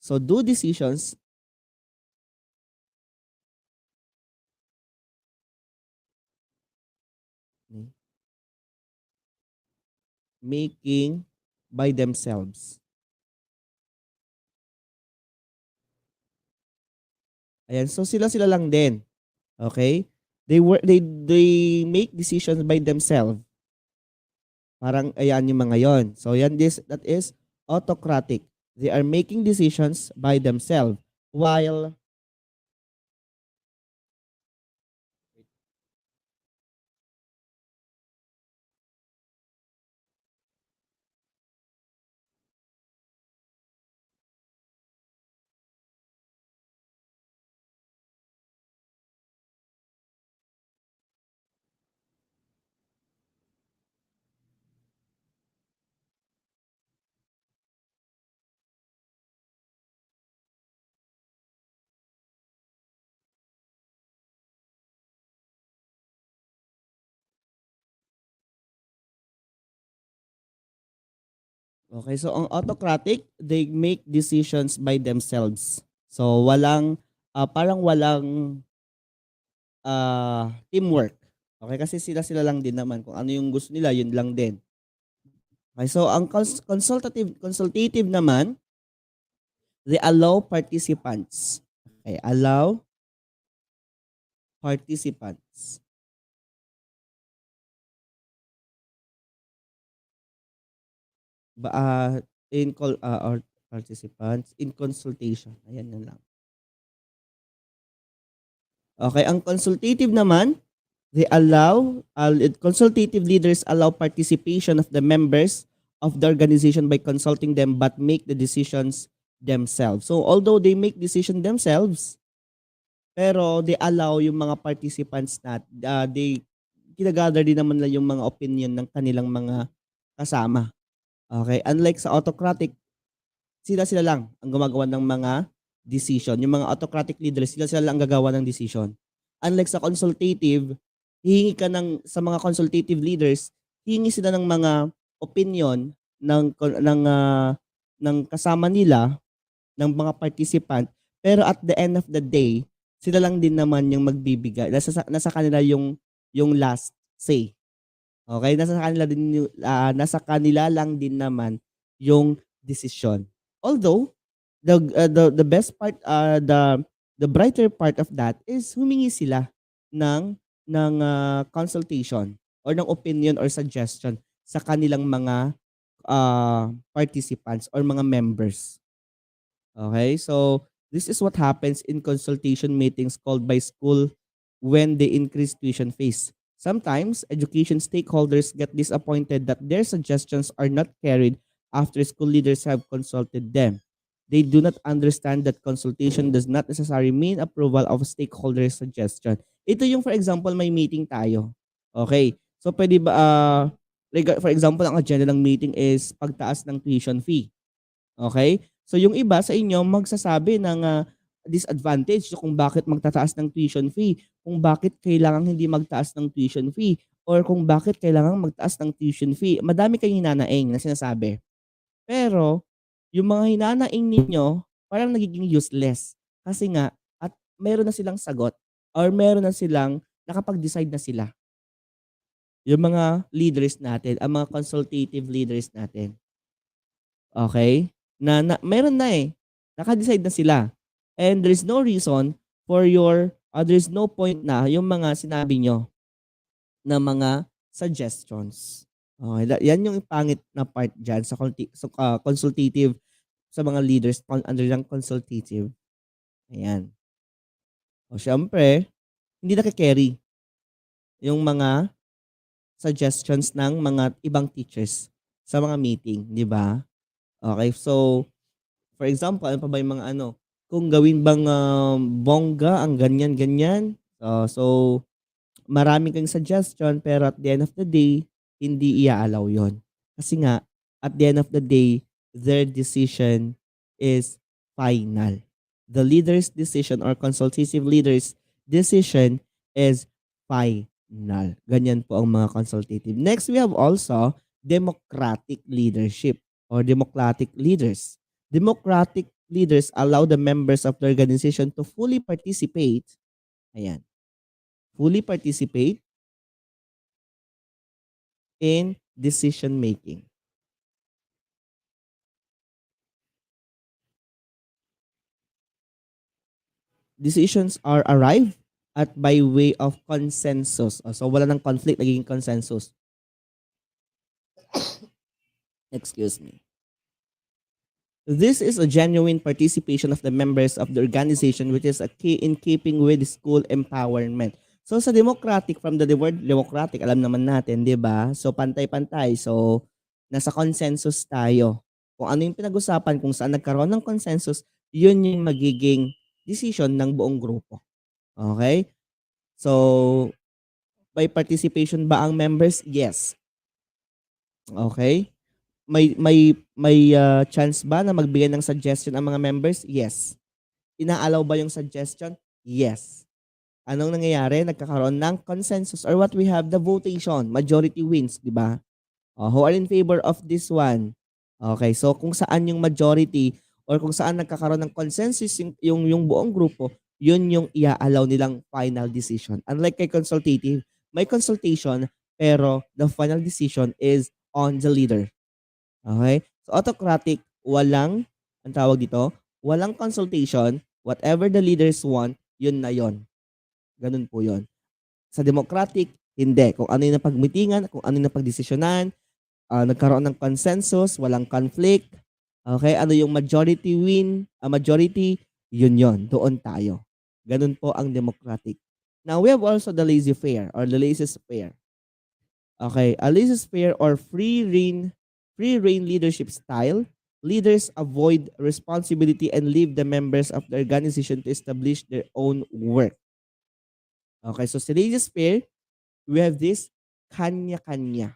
So do decisions making by themselves. Ayan, so sila-sila lang din. Okay? They make decisions by themselves. Parang ayan yung mga yon. So yan that is autocratic. They are making decisions by themselves while okay, so ang autocratic, they make decisions by themselves. So parang walang teamwork. Okay, kasi sila-sila lang din naman. Kung ano yung gusto nila, yun lang din. Okay, so ang consultative naman, they allow participants. Okay, allow participants. Ba, or participants in consultation. Ayan na lang. Okay, ang consultative naman, consultative leaders allow participation of the members of the organization by consulting them but make the decisions themselves. So although they make decision themselves, pero they allow yung mga participants na they kinagather din naman lang yung mga opinion ng kanilang mga kasama. Okay, unlike sa autocratic, sila-sila lang ang gumagawa ng mga decision. Yung mga autocratic leaders, sila-sila lang ang gagawa ng decision. Unlike sa consultative, hihingi ka sa mga consultative leaders, hihingi sila ng mga opinion ng kasama nila, ng mga participant, pero at the end of the day, sila lang din naman yung magbibigay. Nasa kanila yung last say. Okay, nasa kanila lang din naman yung decision. Although the best part the brighter part of that is humingi sila ng ng consultation or ng opinion or suggestion sa kanilang mga participants or mga members. Okay? So, this is what happens in consultation meetings called by school when they increase tuition fees. Sometimes, education stakeholders get disappointed that their suggestions are not carried after school leaders have consulted them. They do not understand that consultation does not necessarily mean approval of a stakeholder's suggestion. Ito yung, for example, may meeting tayo. Okay. So, pwede ba, for example, ang agenda ng meeting is pagtaas ng tuition fee. Okay? So yung iba sa inyo magsasabi ng disadvantage kung bakit magtataas ng tuition fee, kung bakit kailangang hindi magtaas ng tuition fee, or kung bakit kailangang magtaas ng tuition fee. Madami kayong hinanaing na sinasabi. Pero yung mga hinanaing ninyo parang nagiging useless. Kasi nga at meron na silang sagot or meron na silang nakapag-decide na sila. Yung mga leaders natin, ang mga consultative leaders natin. Okay? Na meron na eh. Naka-decide na sila. And there is no reason for there is no point na yung mga sinabi nyo na mga suggestions. Okay, yan yung pangit na part dyan sa consultative sa mga leaders under ng consultative. Ayan. O syempre, hindi nakakarry yung mga suggestions ng mga ibang teachers sa mga meeting, di ba? Okay, so for example, ano pa ba yung mga ano, kung gawin bang bongga ang ganyan-ganyan. So marami kang suggestion pero at the end of the day, hindi ia-allow yon. Kasi nga, at the end of the day, their decision is final. The leader's decision or consultative leader's decision is final. Ganyan po ang mga consultative. Next, we have also democratic leadership or democratic leaders. Democratic leaders allow the members of the organization to fully participate. Ayan. Fully participate in decision making. Decisions are arrived at by way of consensus. So wala ng conflict, nagiging consensus. Excuse me. This is a genuine participation of the members of the organization which is a key in keeping with school empowerment. So sa democratic, from the word democratic, alam naman natin, di ba? So pantay-pantay. So nasa consensus tayo. Kung ano yung pinag-usapan, kung saan nagkaroon ng consensus, yun yung magiging decision ng buong grupo. Okay? So, by participation ba ang members? Yes. Okay? May chance ba na magbigay ng suggestion ang mga members? Yes. Inaalaw ba yung suggestion? Yes. Anong nangyayari? Nagkakaroon ng consensus or what we have, the votation, majority wins, di ba? Who are in favor of this one? Okay, so kung saan yung majority or kung saan nagkakaroon ng consensus yung buong grupo, yun yung ia-allow nilang final decision. Unlike kay consultative, may consultation pero the final decision is on the leader. Okay? So autocratic, ang tawag dito, walang consultation, whatever the leaders want, yun na yun. Ganun po yun. Sa democratic, hindi. Kung ano yung napagmitingan, kung ano yung napagdesisyonan, nagkaroon ng consensus, walang conflict. Okay, ano yung majority win, majority, yun, doon tayo. Ganun po ang democratic. Now, we have also the laissez-faire or the laissez-faire. Okay, a laissez-faire or free reign leadership style. Leaders avoid responsibility and leave the members of the organization to establish their own work. Okay, so sa laissez-faire, we have this kanya-kanya.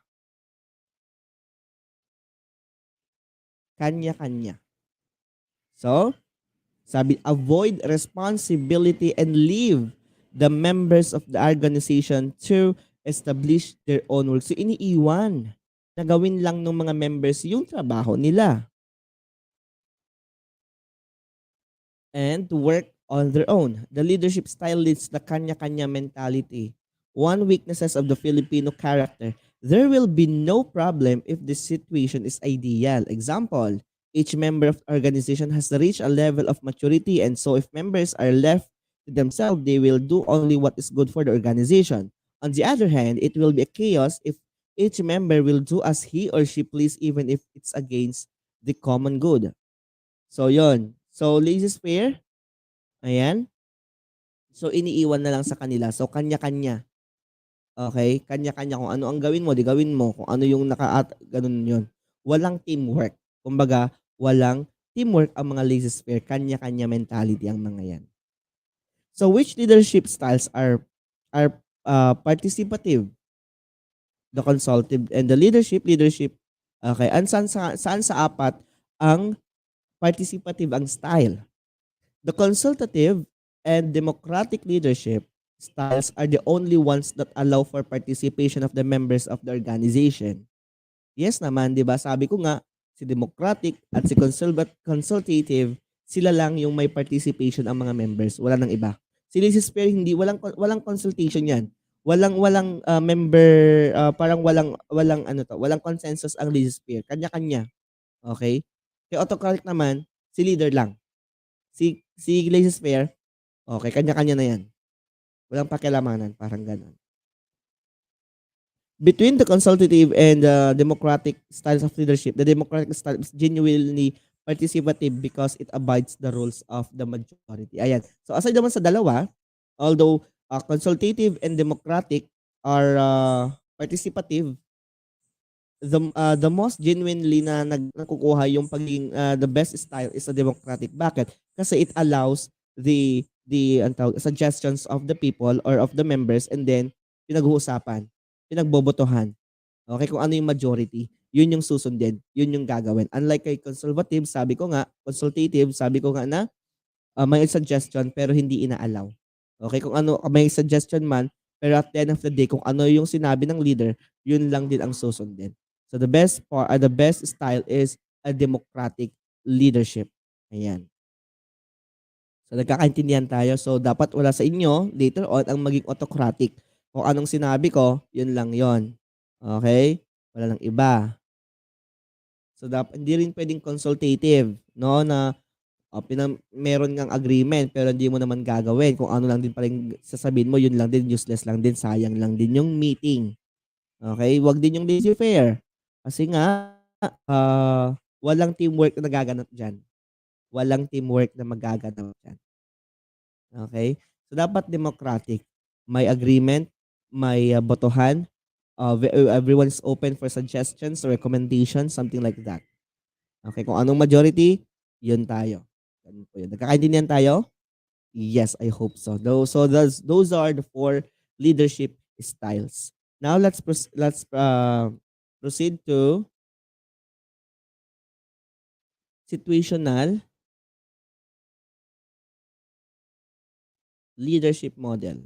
Kanya-kanya. So, sabi, avoid responsibility and leave the members of the organization to establish their own work. So, iniiwan na gawin lang ng mga members yung trabaho nila. And to work on their own. The leadership style leads the kanya-kanya mentality. One weaknesses of the Filipino character. There will be no problem if the situation is ideal. Example, each member of the organization has reached a level of maturity and so if members are left to themselves, they will do only what is good for the organization. On the other hand, it will be a chaos if each member will do as he or she please even if it's against the common good. So, yon. So, laissez-faire, ayan. So, iniiwan na lang sa kanila. So, kanya-kanya. Okay? Kanya-kanya kung ano ang gawin mo, di gawin mo. Kung ano yung ganun yun. Walang teamwork. Kumbaga, walang teamwork ang mga laissez-faire. Kanya-kanya mentality ang mga yan. So, which leadership styles are participative, the consultative, and the leadership? Okay, saan sa apat ang participative ang style? The consultative and democratic leadership styles are the only ones that allow for participation of the members of the organization. Yes naman, 'di ba? Sabi ko nga, si democratic at si consultative, sila lang yung may participation ang mga members, wala nang iba. Si Liz Spear hindi walang consultation 'yan. Walang member parang walang ano to, walang consensus ang Liz Spear. Kanya-kanya, okay? Kaya autocratic naman, si leader lang. Si Liz Spear, okay, kanya-kanya na 'yan. Walang pakialamanan, parang gano'n. Between the consultative and democratic styles of leadership, the democratic style is genuinely participative because it abides the rules of the majority. Ayan. So aside naman sa dalawa, although consultative and democratic are participative, the most genuinely na nakukuha yung pagiging the best style is the democratic. Bakit? Kasi it allows the suggestions of the people or of the members, and then pinag-uusapan, pinagbobotohan. Okay, kung ano yung majority, yun yung susundin, yun yung gagawin. Unlike kay consultative, sabi ko nga na may suggestion pero hindi inaalaw. Okay, kung ano may suggestion man, pero at the end of the day, kung ano yung sinabi ng leader, yun lang din ang susundin. So the best style is a democratic leadership. Ayan. So nagkakaintindihan tayo. So dapat wala sa inyo later on ang maging autocratic. Kung anong sinabi ko, yun lang yon. Okay? Wala lang iba. So dapat hindi rin pwedeng consultative, no, na meron ngang agreement pero hindi mo naman gagawin. Kung ano lang din pala yung sasabihin mo, yun lang din, useless lang din, sayang lang din yung meeting. Okay? Wag din yung laissez-faire. Kasi nga, walang teamwork na nagaganap dyan. Walang teamwork na magaganap dyan. Okay? So, dapat democratic. May agreement, may botohan, everyone is open for suggestions, recommendations, something like that. Okay, kung anong majority, yun tayo. Ganun po yun. Nagkakaintindihan tayo? Yes, I hope so. Those are the 4 leadership styles. Now let's proceed to situational leadership model.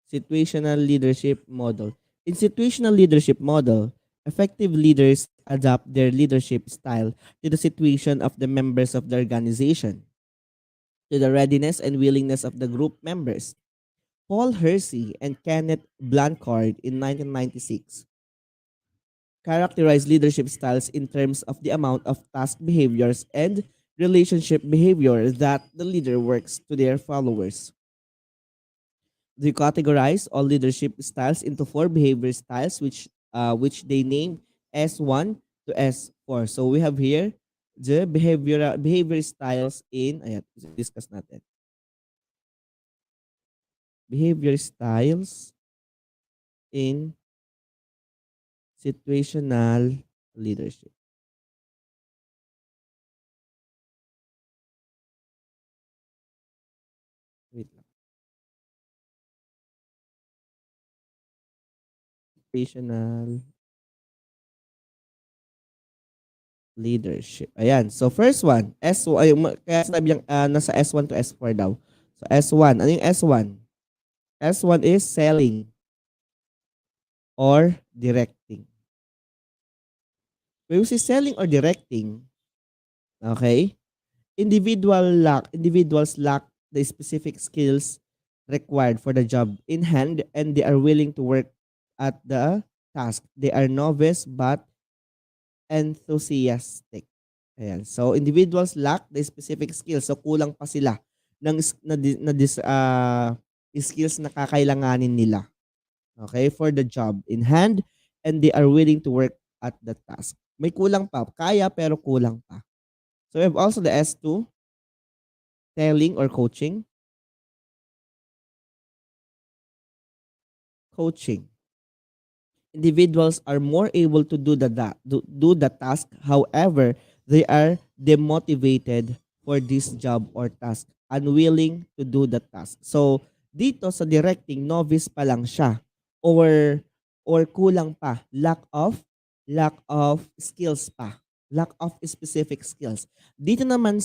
Situational leadership model. In situational leadership model, effective leaders adapt their leadership style to the situation of the members of the organization, to the readiness and willingness of the group members. Paul Hersey and Kenneth Blanchard in 1996 characterized leadership styles in terms of the amount of task behaviors and relationship behavior that the leader works to their followers. They categorize all leadership styles into 4 behavior styles, which they name S1 to S4. So we have here the behavior styles in, ayan, discuss natin. Behavior styles in situational leadership. Wait lang. Situational leadership. Ayan. So first one, S1, kaya sinabi yung nasa S1 to S4 daw. So S1, ano yung S1? S1 is selling or directing. When we say selling or directing, okay, individuals lack the specific skills required for the job in hand, and they are willing to work at the task. They are novice but enthusiastic. Ayan. So individuals lack the specific skills. So kulang pa sila skills na kakailanganin nila. Okay, for the job in hand, and they are willing to work at the task. May kulang pa, kaya pero kulang pa. So we have also the S2, telling or coaching. Coaching. Individuals are more able to do the task. However, they are demotivated for this job or task, unwilling to do the task. So dito sa directing, novice pa lang siya, or kulang pa, lack of skills pa, lack of specific skills. Dito naman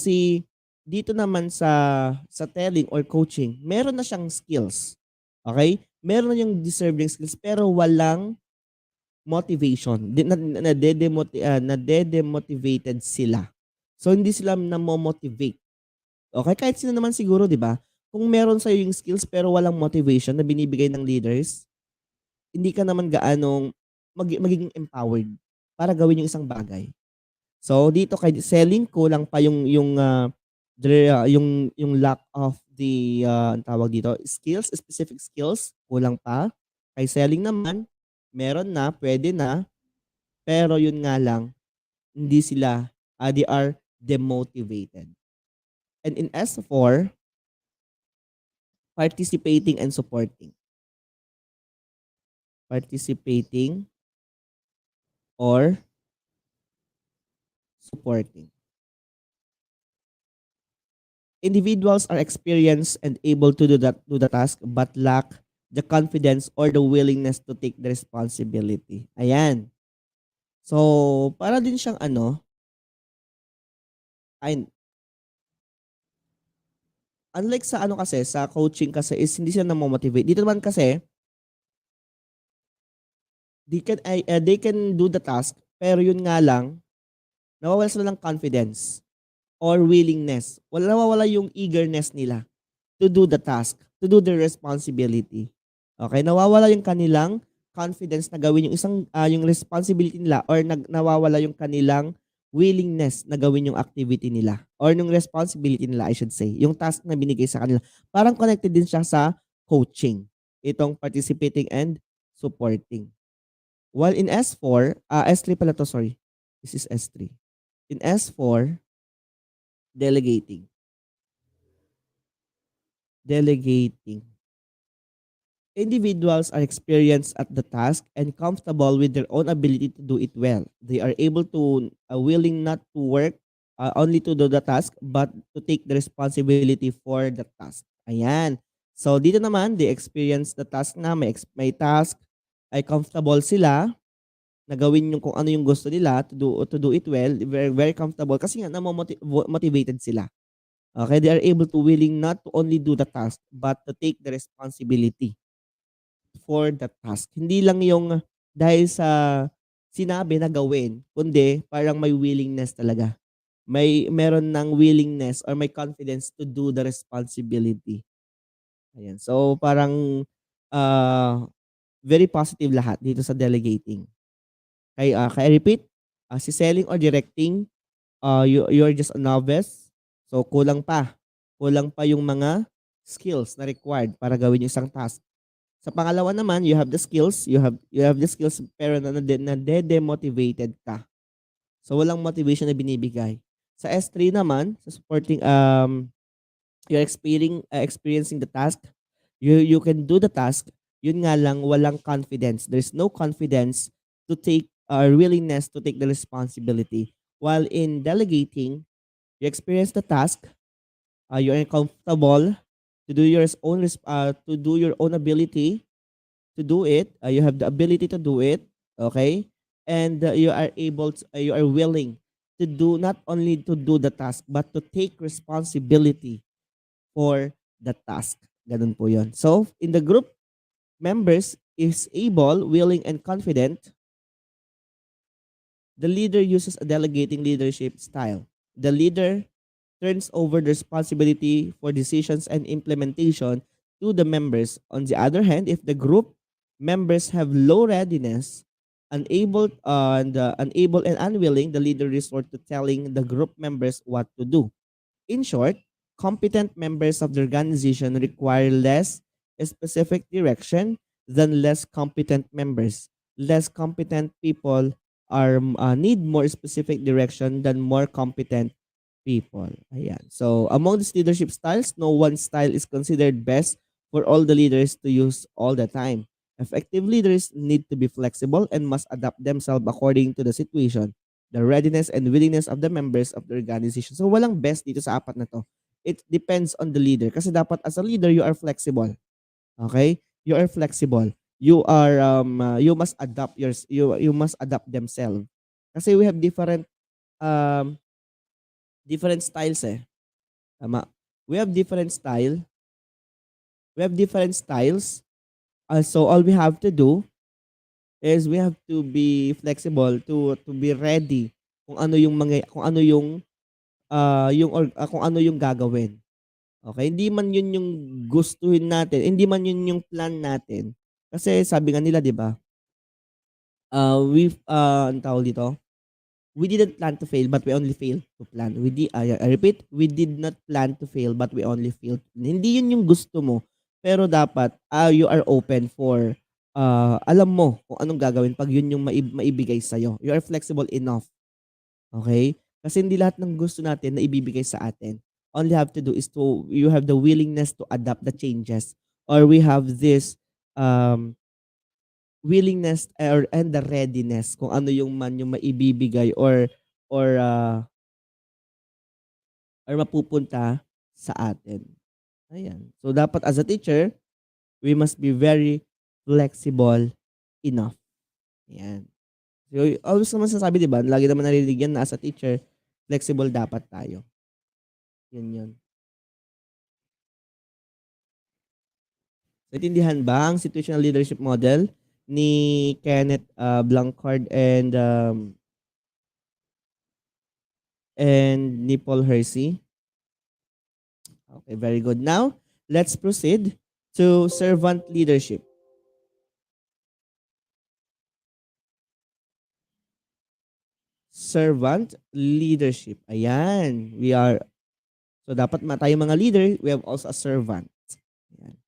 sa telling or coaching, meron na siyang skills. Okay? Meron na yung deserving skills pero walang motivation. Nade-demotivated sila. So hindi sila namo-motivate. Okay, kahit sino naman siguro, 'di ba? Kung meron sa yung skills pero walang motivation na binibigay ng leaders, hindi ka naman gaanong magiging empowered para gawin yung isang bagay. So dito kay selling, kulang pa yung lack of the ang tawag dito, skills, specific skills, kulang pa. Kay selling naman, meron na, pwede na, pero yun nga lang, hindi sila, they are demotivated. And in S4, participating and supporting. Participating or supporting. Individuals are experienced and able to do the task but lack the confidence or the willingness to take the responsibility. Ayan. So, para din siyang ay, unlike sa kasi, sa coaching kasi is hindi sila na-motivate. Dito naman kasi, they can do the task, pero yun nga lang, nawawala sila ng confidence or willingness. Nawawala yung eagerness nila to do the task, to do the responsibility. Okay, nawawala yung kanilang confidence na gawin yung yung responsibility nila, or nawawala yung kanilang willingness na gawin yung activity nila or yung responsibility nila, I should say. Yung task na binigay sa kanila. Parang connected din siya sa coaching. Itong participating and supporting. While in S4, S3 pala to, sorry. This is S3. In S4, delegating. Delegating. Individuals are experienced at the task and comfortable with their own ability to do it well. They are able to, willing not to work only to do the task, but to take the responsibility for the task. Ayan. So, dito naman, they experience the task na may task, ay comfortable sila na gawin yung kung ano yung gusto nila to do it well, very, very comfortable kasi nga motivated sila. Okay, they are able to willing not to only do the task but to take the responsibility for the task. Hindi lang yung dahil sa sinabi na gawin, kundi parang may willingness talaga. Meron ng willingness or may confidence to do the responsibility. Ayan. So parang very positive lahat dito sa delegating. Kaya repeat, si selling or directing, you're just a novice. So kulang pa. Kulang pa yung mga skills na required para gawin yung isang task. Sa pangalawa naman, you have the skills, you have the skills pero na-demotivated ka. So walang motivation na binibigay. Sa S3 naman, sa supporting you're experiencing the task, you can do the task, yun nga lang walang confidence. There's no confidence to take willingness to take the responsibility. While in delegating, you experience the task, you are comfortable to do to do your own ability to do it. You have the ability to do it, okay? And you are you are willing to do not only to do the task but to take responsibility for the task. Ganun po 'yon. So, in the group, members is able, willing, and confident. The leader uses a delegating leadership style. The leader turns over the responsibility for decisions and implementation to the members. On the other hand, if the group members have low readiness, unable and unwilling, the leader resort to telling the group members what to do. In short, competent members of the organization require less specific direction than less competent members. Less competent people need more specific direction than more competent people. Ayan. So, among these leadership styles, no one style is considered best for all the leaders to use all the time. Effective leaders need to be flexible and must adapt themselves according to the situation, the readiness and willingness of the members of the organization. So, walang best dito sa apat na to. It depends on the leader. Kasi dapat as a leader, you are flexible. Okay? You are flexible. You must adapt you must adapt themselves. Kasi we have um different styles eh. Tama. We have different style. We have different styles. So all we have to do is we have to be flexible to be ready kung ano kung ano yung gagawin. Okay? Hindi man yun yung gustuhin natin, hindi man yun yung plan natin. Kasi sabi nga nila, 'di ba? Ang tawag dito, we didn't plan to fail, but we only failed to plan. I repeat, we did not plan to fail, but we only failed. Hindi yun yung gusto mo, pero dapat you are open for alam mo kung anong gagawin pag yun yung maibigay sa'yo. You are flexible enough. Okay? Kasi hindi lahat ng gusto natin na ibibigay sa atin. All you have to do is you have the willingness to adapt the changes. Or we have this um, willingness and the readiness kung ano yung man yung maibibigay or mapupunta sa atin. Ayan. So dapat as a teacher, we must be very flexible enough. Ayan. So always naman sasabi, di ba? Lagi naman narinig yan na as a teacher, flexible dapat tayo. Yun yun. Naintindihan ba ang situational leadership model ni Kenneth Blanchard and ni Paul Hersey? Okay, very good. Now, let's proceed to servant leadership. Servant leadership. Ayan. So dapat tayo mga leader, we have also a servant. Ayan.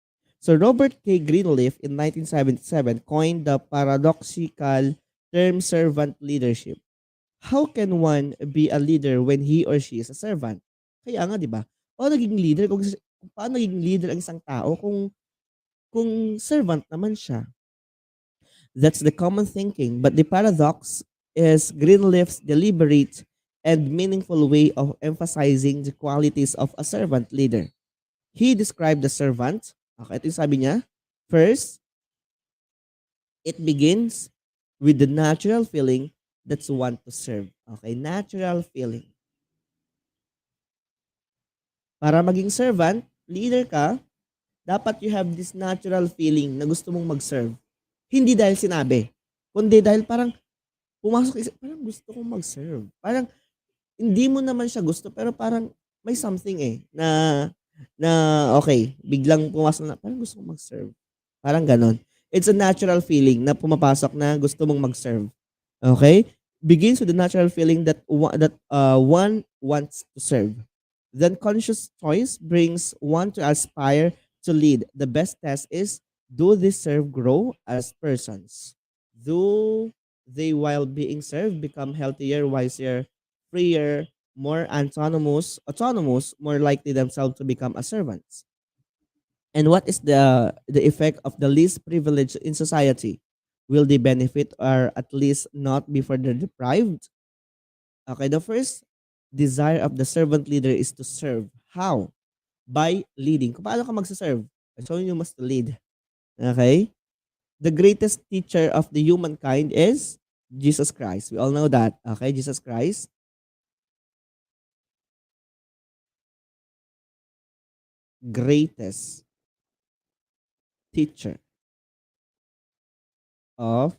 So Robert K. Greenleaf in 1977 coined the paradoxical term servant leadership. How can one be a leader when he or she is a servant? Kaya nga, di ba? Naging leader kung paano naging leader ang isang tao kung servant naman siya. That's the common thinking, but the paradox is Greenleaf's deliberate and meaningful way of emphasizing the qualities of a servant leader. He described the servant, okay, ito yung sabi niya, first, it begins with the natural feeling that's want to serve. Okay, natural feeling. Para maging servant, leader ka, dapat you have this natural feeling na gusto mong mag-serve. Hindi dahil sinabi, kundi dahil parang pumasok isip, parang gusto kong mag-serve. Parang hindi mo naman siya gusto, pero parang may something na okay, biglang pumasok na, parang gusto kong mag-serve. Parang ganon. It's a natural feeling na pumapasok na gusto mong mag-serve. Okay? Begins with the natural feeling that one wants to serve. Then conscious choice brings one to aspire to lead. The best test is, do they serve grow as persons? Do they, while being served, become healthier, wiser, freer, more autonomous, more likely themselves to become a servants? And what is the effect of the least privileged in society? Will they benefit or at least not be further deprived? Okay, the first desire of the servant leader is to serve. How? By leading. Kung paano ka magsaserve? So you must lead. Okay? The greatest teacher of the humankind is Jesus Christ. We all know that. Okay, Jesus Christ. Greatest teacher of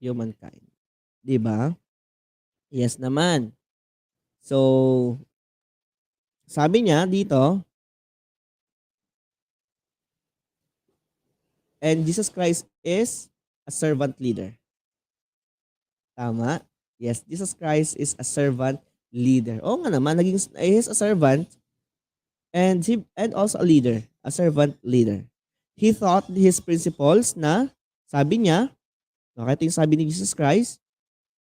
humankind. Diba? Yes naman. So, sabi niya dito, and Jesus Christ is a servant leader. Tama? Yes, Jesus Christ is a servant leader. Oo nga naman, he's a servant and also a leader, a servant leader. He thought his principles na, sabi niya, okay, ito yung sabi ni Jesus Christ,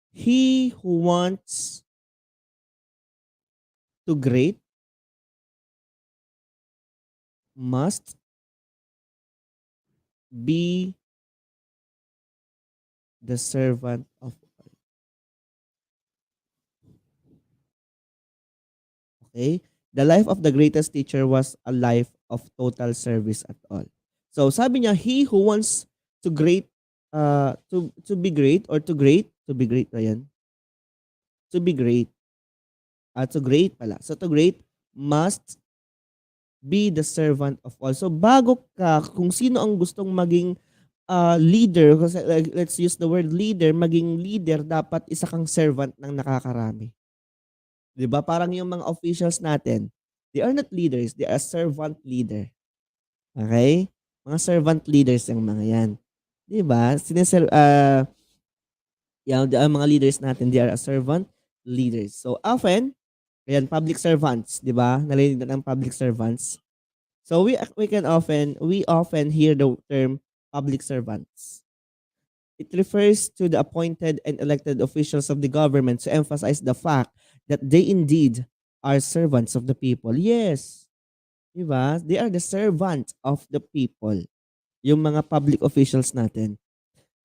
he who wants to great must be the servant of all. Okay? The life of the greatest teacher was a life of total service at all. So sabi niya, he who wants to great to be great or to be great na yan, to be great, to great pala. So to great must be the servant of all. So bago ka, kung sino ang gustong maging leader, kasi like, let's use the word leader, maging leader, dapat isa kang servant ng nakakarami. 'Di ba? Parang yung mga officials natin, they are not leaders, they are servant leader. Okay? Mga servant leaders ang mga 'yan. 'Di ba? Yung ang mga leaders natin, they are a servant leaders. So often, ayan, public servants, 'di ba? Narinig na ng public servants. So we often hear the term public servants. It refers to the appointed and elected officials of the government to emphasize the fact that they indeed are servants of the people. Yes, 'di ba? They are the servants of the people. Yung mga public officials natin.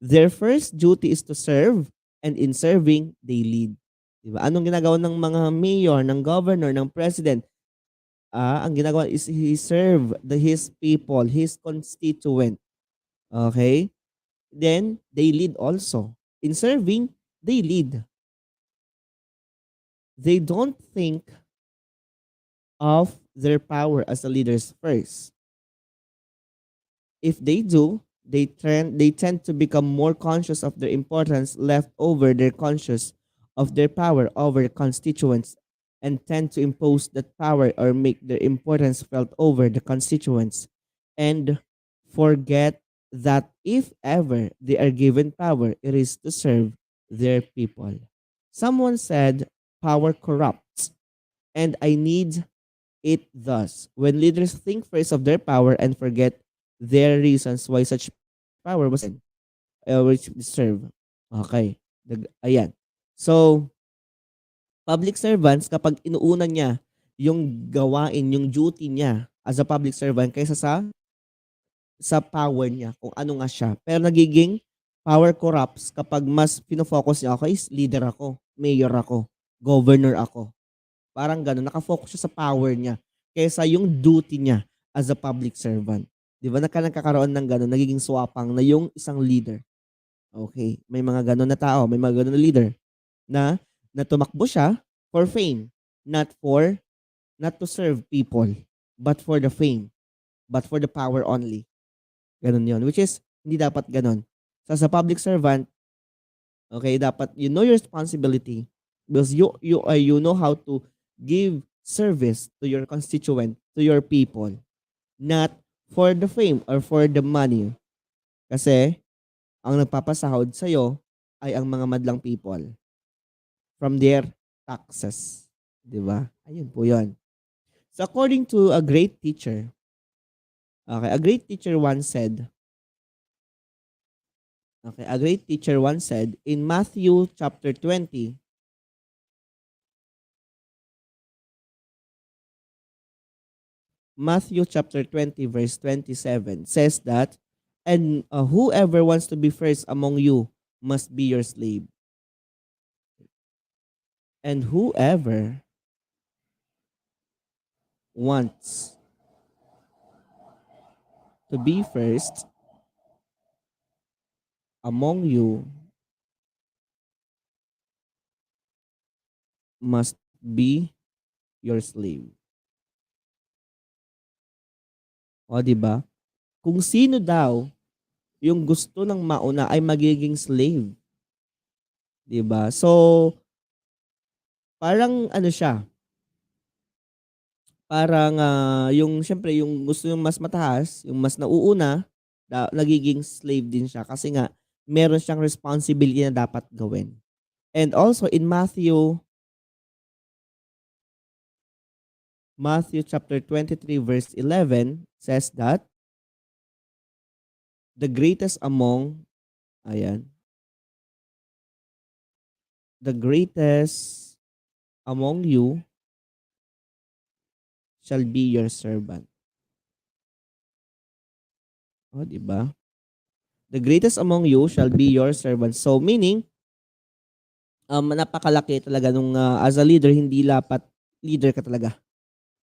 Their first duty is to serve, and in serving, they lead. 'Di ba? Anong ginagawa ng mga mayor, ng governor, ng president? Ang ginagawa is he serve his people, his constituent. Okay? Then they lead also. In serving, they lead. They don't think of their power as the leaders first. If they do, they tend to become more conscious of their importance left over their conscious of their power over constituents and tend to impose that power or make their importance felt over the constituents and forget that if ever they are given power, it is to serve their people. Someone said, power corrupts, and I need it thus. When leaders think first of their power and forget their reasons why such power was given, which serve. Okay. Ayan. So, public servants, kapag inuuna niya yung gawain, yung duty niya as a public servant kaysa sa power niya, kung ano nga siya. Pero nagiging power corrupts kapag mas pinofocus niya, okay, leader ako, mayor ako, governor ako. Parang gano'n, nakafocus siya sa power niya kaysa yung duty niya as a public servant. 'Di ba nagkakaroon ng gano'n, nagiging swapang na yung isang leader. Okay, may mga gano'n na tao, may mga gano'n na leader na tumakbo siya for fame, not to serve people, but for the fame, but for the power only. Gano'n 'yon, which is hindi dapat gano'n. So, as a public servant, okay, dapat you know your responsibility because you know how to give service to your constituent, to your people, not for the fame or for the money. Kasi ang nagpapasahod sa ay ang mga madlang people from their taxes, 'di ba? Ayun po 'yon. So according to a great teacher, okay, a great teacher once said in Matthew chapter 20 verse 27 says that, and whoever wants to be first among you must be your slave. And whoever wants to be first among you must be your slave. O, di ba? Kung sino daw yung gusto ng mauna ay magiging slave. Di ba? So, parang ano siya, parang yung syempre yung gusto yung mas mataas, yung mas nauuna, nagiging slave din siya kasi nga meron siyang responsibility na dapat gawin. And also in Matthew Matthew chapter 23 verse 11 says that the greatest among, ayan, the greatest among you shall be your servant. O, di ba? The greatest among you shall be your servant. So meaning, napakalaki talaga nung as a leader, hindi dapat leader ka talaga.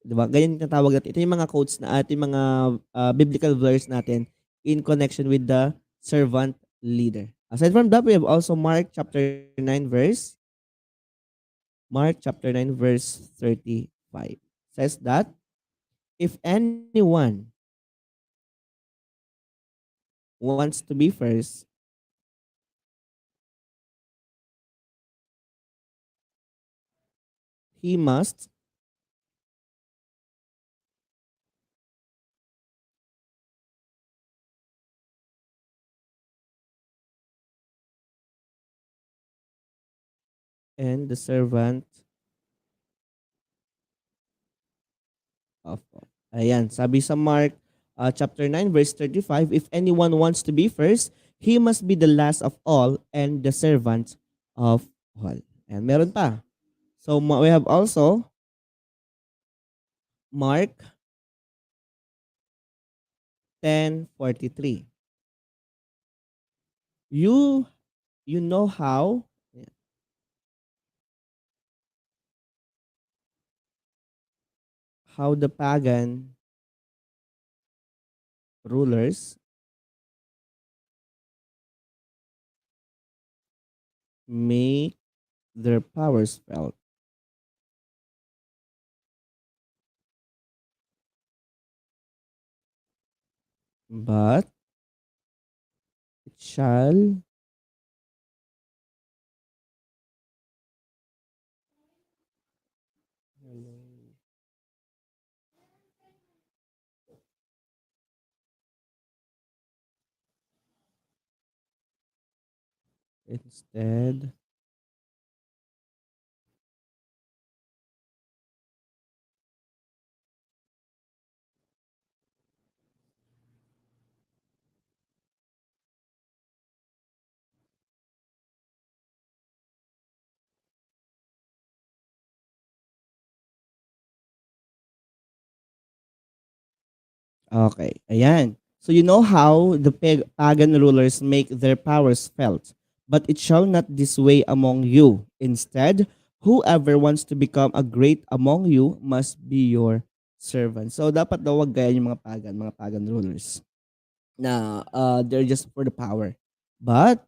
'Di ba? Ganyan yung tinatawag natin. Ito yung mga quotes na at yung mga biblical verse natin in connection with the servant leader. Aside from that, we have also Mark chapter 9 verse 35. Says that if anyone wants to be first, he must and the servant of all. Ayan, sabi sa Mark chapter 9 verse 35, if anyone wants to be first, he must be the last of all and the servant of all. And meron pa. So we have also Mark 10:43. You you know how the pagan rulers make their powers felt, but it shall instead. Okay, ayan. So you know how the pagan rulers make their powers felt, but it shall not this way among you. Instead, whoever wants to become a great among you must be your servant. So dapat daw wag gaya yung mga pagan rulers na they're just for the power. But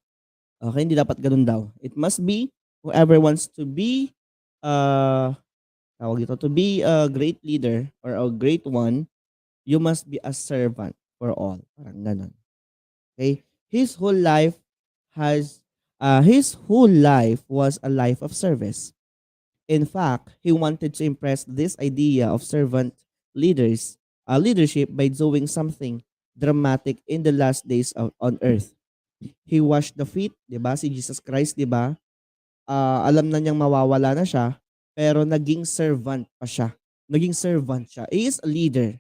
okay, hindi dapat ganun daw. It must be whoever wants to be uh tawag dito, to be a great leader or a great one, you must be a servant for all. Parang ganun. Okay? Has his whole life was a life of service. In fact, he wanted to impress this idea of servant leadership by doing something dramatic in the last days on earth. He washed the feet, 'di ba? Si Jesus Christ, 'di ba? Alam na niyang mawawala na siya, pero naging servant pa siya. Naging servant siya. He is a leader,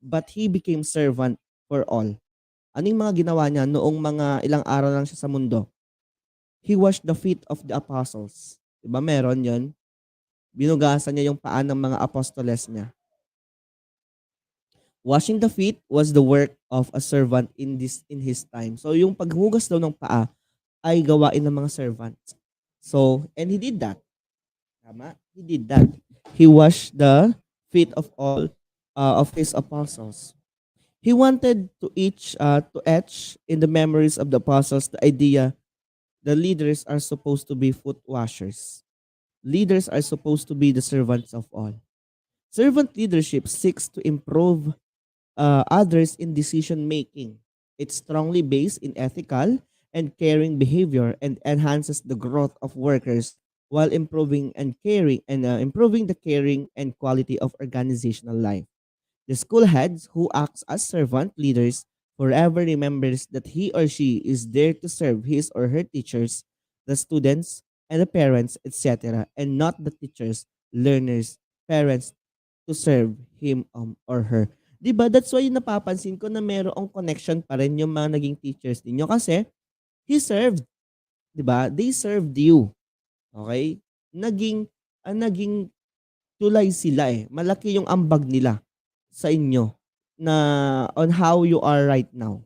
but he became servant for all. Ano yung mga ginawa niya noong mga ilang araw lang siya sa mundo? He washed the feet of the apostles. Diba meron yon? Binugasan niya yung paa ng mga apostoles niya. Washing the feet was the work of a servant in his time. So yung paghugas daw ng paa ay gawain ng mga servants. So, and he did that. Tama? He did that. He washed the feet of all of his apostles. He wanted to etch in the memories of the apostles the idea the leaders are supposed to be foot washers. Leaders are supposed to be the servants of all. Servant leadership seeks to improve others in decision making. It's strongly based in ethical and caring behavior and enhances the growth of workers while improving the caring and quality of organizational life. The school heads who acts as servant leaders forever remembers that he or she is there to serve his or her teachers, the students, and the parents, etc., and not the teachers, learners, parents, to serve him or her. 'Di ba? That's why napapansin ko na merong connection pa rin yung mga naging teachers ninyo kasi he served, 'di ba? They served you. Okay? Naging tulay sila eh. Malaki yung ambag nila sa inyo na on how you are right now.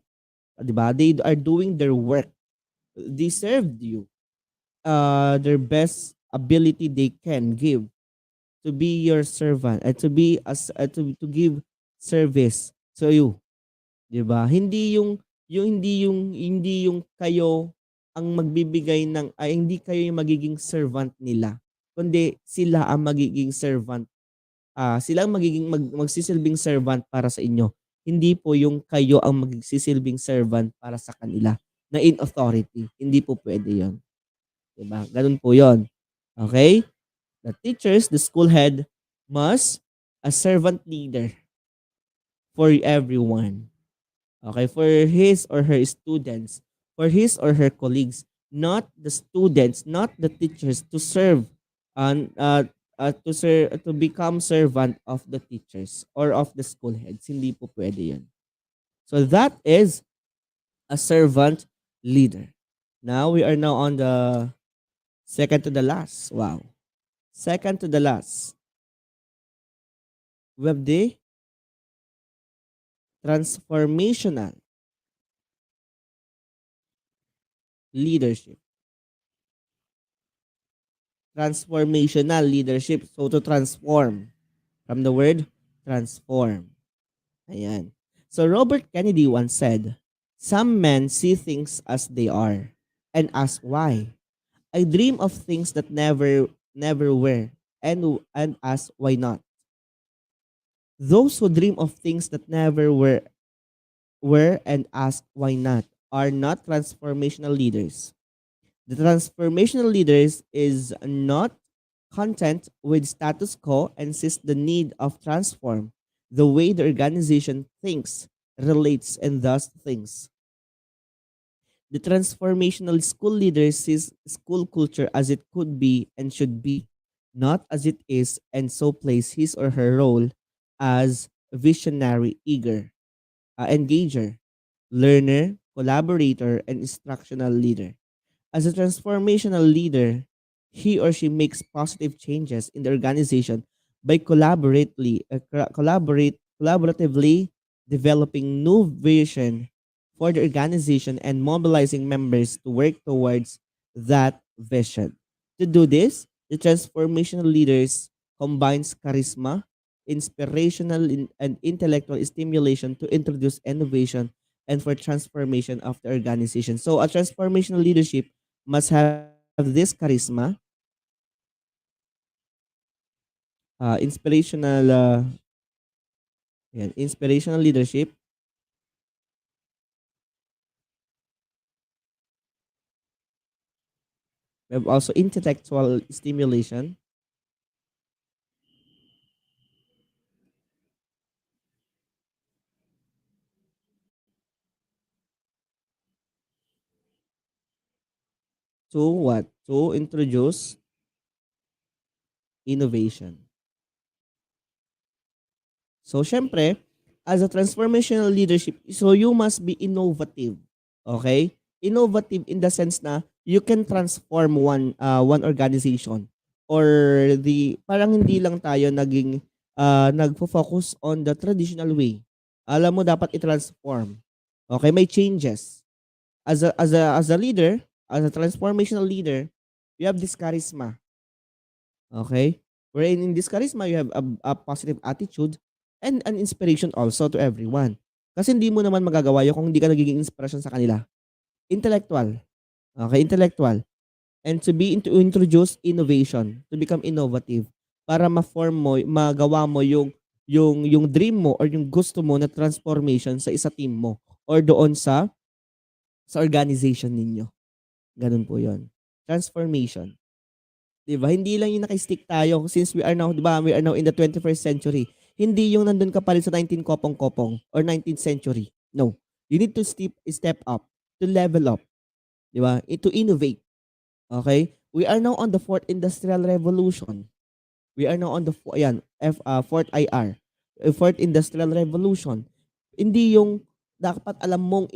'Di ba? They are doing their work. They served you. Their best ability they can give to be your servant and to be as to give service to you, 'di ba? Hindi yung kayo ang magbibigay ng ay hindi kayo yung magiging servant nila, kundi sila ang magiging servant. Sila ang magsisilbing servant para sa inyo. Hindi po yung kayo ang magsisilbing servant para sa kanila na in authority. Hindi po pwede 'yon, 'di ba? Gano'n po 'yon. Okay? The teachers, the school head must a servant leader for everyone. Okay, for his or her students, for his or her colleagues, not the students, not the teachers to serve and to become servant of the teachers or of the school heads. Hindi po pwede 'yun. So that is a servant leader. Now we are now on the second to the last. Wow. Second to the last. We have the transformational leadership. Transformational leadership. So to transform. From the word transform. Ayan. So Robert Kennedy once said, some men see things as they are and ask why. I dream of things that never were and ask why not. Those who dream of things that never were and ask why not are not transformational leaders. The transformational leaders is not content with status quo and sees the need of transform the way the organization thinks, relates, and thus thinks. The transformational school leader sees school culture as it could be and should be, not as it is, and so plays his or her role as visionary, eager, engager, learner, collaborator, and instructional leader. As a transformational leader, he or she makes positive changes in the organization by collaboratively developing new vision for the organization and mobilizing members to work towards that vision. To do this, the transformational leaders combines charisma, and intellectual stimulation to introduce innovation and for transformation of the organization. So a transformational leadership must have this charisma, inspirational, inspirational leadership. We have also intellectual stimulation to what? To introduce innovation. So, syempre, as a transformational leadership, so you must be innovative. Okay? Innovative in the sense na you can transform one organization or the parang hindi lang tayo nagfo-focus on the traditional way. Alam mo dapat i-transform. Okay, may changes. As a leader, as a transformational leader, you have this charisma. Okay? Wherein in this charisma, you have a positive attitude and an inspiration also to everyone. Kasi hindi mo naman magagawa yun kung hindi ka nagiging inspiration sa kanila. Intellectual. Okay, intellectual. And to introduce innovation, to become innovative para ma-form mo, magawa mo yung dream mo or yung gusto mo na transformation sa isa team mo or doon sa organization ninyo. Ganun po 'yon. Transformation. 'Di ba? Hindi lang yung naka-stick tayo since we are now, 'di ba? We are now in the 21st century. Hindi yung nandun ka pa rin sa 19 kopong-kopong or 19th century. No. You need to step up, to level up, 'di ba? To innovate. Okay? We are now on the fourth industrial revolution. We are now on the fourth IR, fourth industrial revolution. Hindi yung dapat alam mong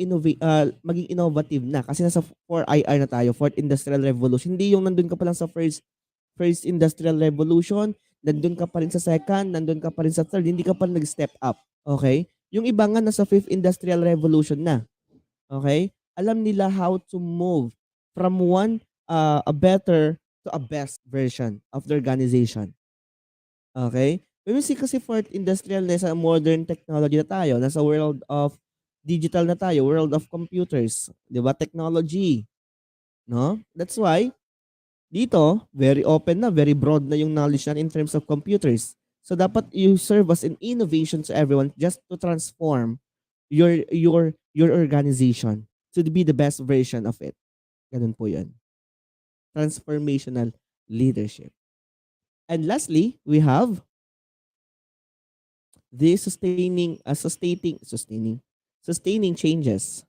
maging innovative na kasi nasa 4 IR na tayo, fourth industrial revolution. Hindi yung nandun ka pa lang sa first industrial revolution, nandun ka pa rin sa second, nandun ka pa rin sa third, hindi ka pa rin nag-step up. Okay? Yung iba nga nasa fifth industrial revolution na. Okay? Alam nila how to move from a better to a best version of the organization. Okay? When we see kasi fourth industrial nasa modern technology na tayo, nasa world of digital na tayo, world of computers, 'di ba? Technology, no? That's why dito, very open na, very broad na yung knowledge natin in terms of computers. So dapat you serve as an innovation to everyone just to transform your organization to be the best version of it. Ganun po 'yun. Transformational leadership. And lastly, we have the sustaining changes.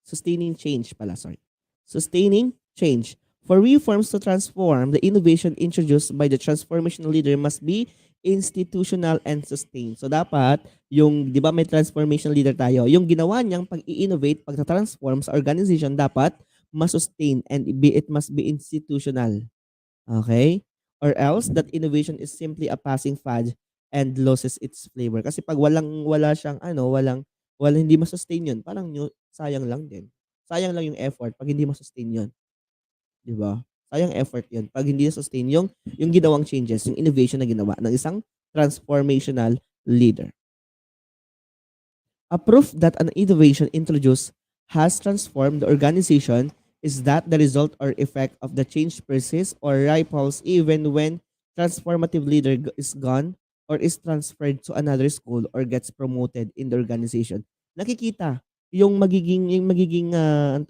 Sustaining change pala, sorry. Sustaining change. For reforms to transform, the innovation introduced by the transformational leader must be institutional and sustained. So dapat, yung, di ba may transformational leader tayo, yung ginawa niyang pag-i-innovate, pag-transform sa organization, dapat masustain and it must be institutional. Okay? Or else, that innovation is simply a passing fad and loses its flavor. Kasi pag wala siyang, hindi masustain yun, parang sayang lang din. Sayang lang yung effort pag hindi masustain yun. Di ba? Sayang effort yun. Pag hindi sustain yung ginawang changes, yung innovation na ginawa ng isang transformational leader. A proof that an innovation introduced has transformed the organization is that the result or effect of the change persists or ripples even when transformative leader is gone or is transferred to another school or gets promoted in the organization. Nakikita yung magiging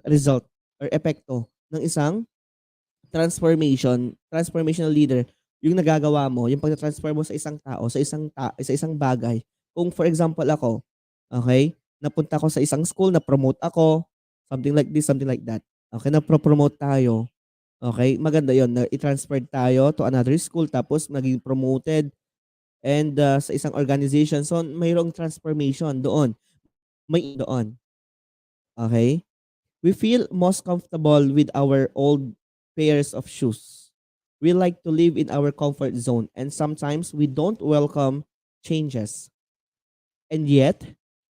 result or epekto ng isang transformational leader, yung nagagawa mo, yung pagta-transfer mo sa isang tao, sa isang bagay. Kung for example ako, okay, napunta ako sa isang school, na-promote ako, something like this, something like that. Okay, na-promote tayo. Okay, maganda yon na i-transfer tayo to another school tapos naging promoted and sa isang organization. So, mayroong transformation doon. May doon. Okay? We feel most comfortable with our old pairs of shoes. We like to live in our comfort zone and sometimes we don't welcome changes. And yet,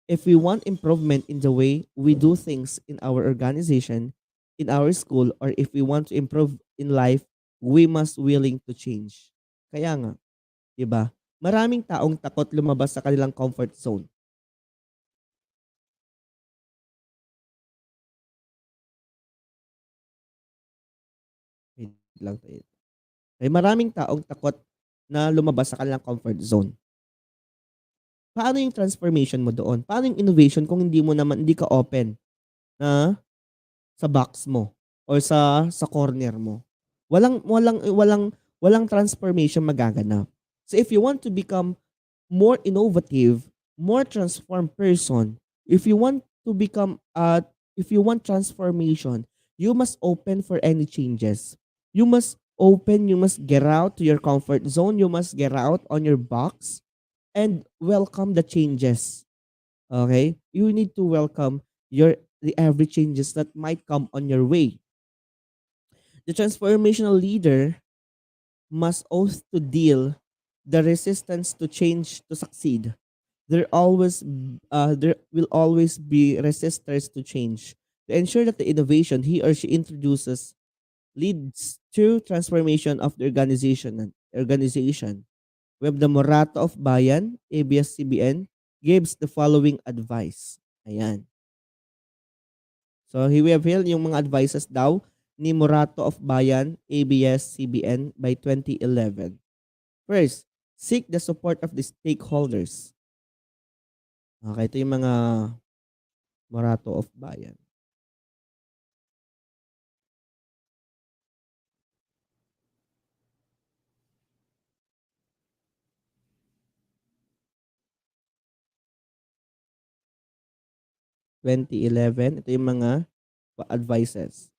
if we want improvement in the way we do things in our organization, in our school, or if we want to improve in life, we must willing to change. Kaya nga, 'di ba? Maraming taong takot lumabas sa kanilang comfort zone. Wait lang tayo. May maraming taong takot na lumabas sa kanilang comfort zone. Paano yung transformation mo doon? Paano yung innovation kung hindi ka open na sa box mo or sa corner mo? Walang transformation magaganap. So if you want to become more innovative, more transformed person, if you want to become if you want transformation, you must open for any changes. You must open, you must get out to your comfort zone, you must get out on your box and welcome the changes. Okay? You need to welcome the every changes that might come on your way. The transformational leader must also deal the resistance to change to succeed. There will always be resistors to change to ensure that the innovation he or she introduces leads to transformation of the organization. We have the Morato of Bayan, ABS-CBN, gives the following advice. Ayan. So here we have here yung mga advices daw ni Morato of Bayan, ABS-CBN by 2011. First, seek the support of the stakeholders. Okay, ito yung mga Morato of Bayan. 2011, ito yung mga advices.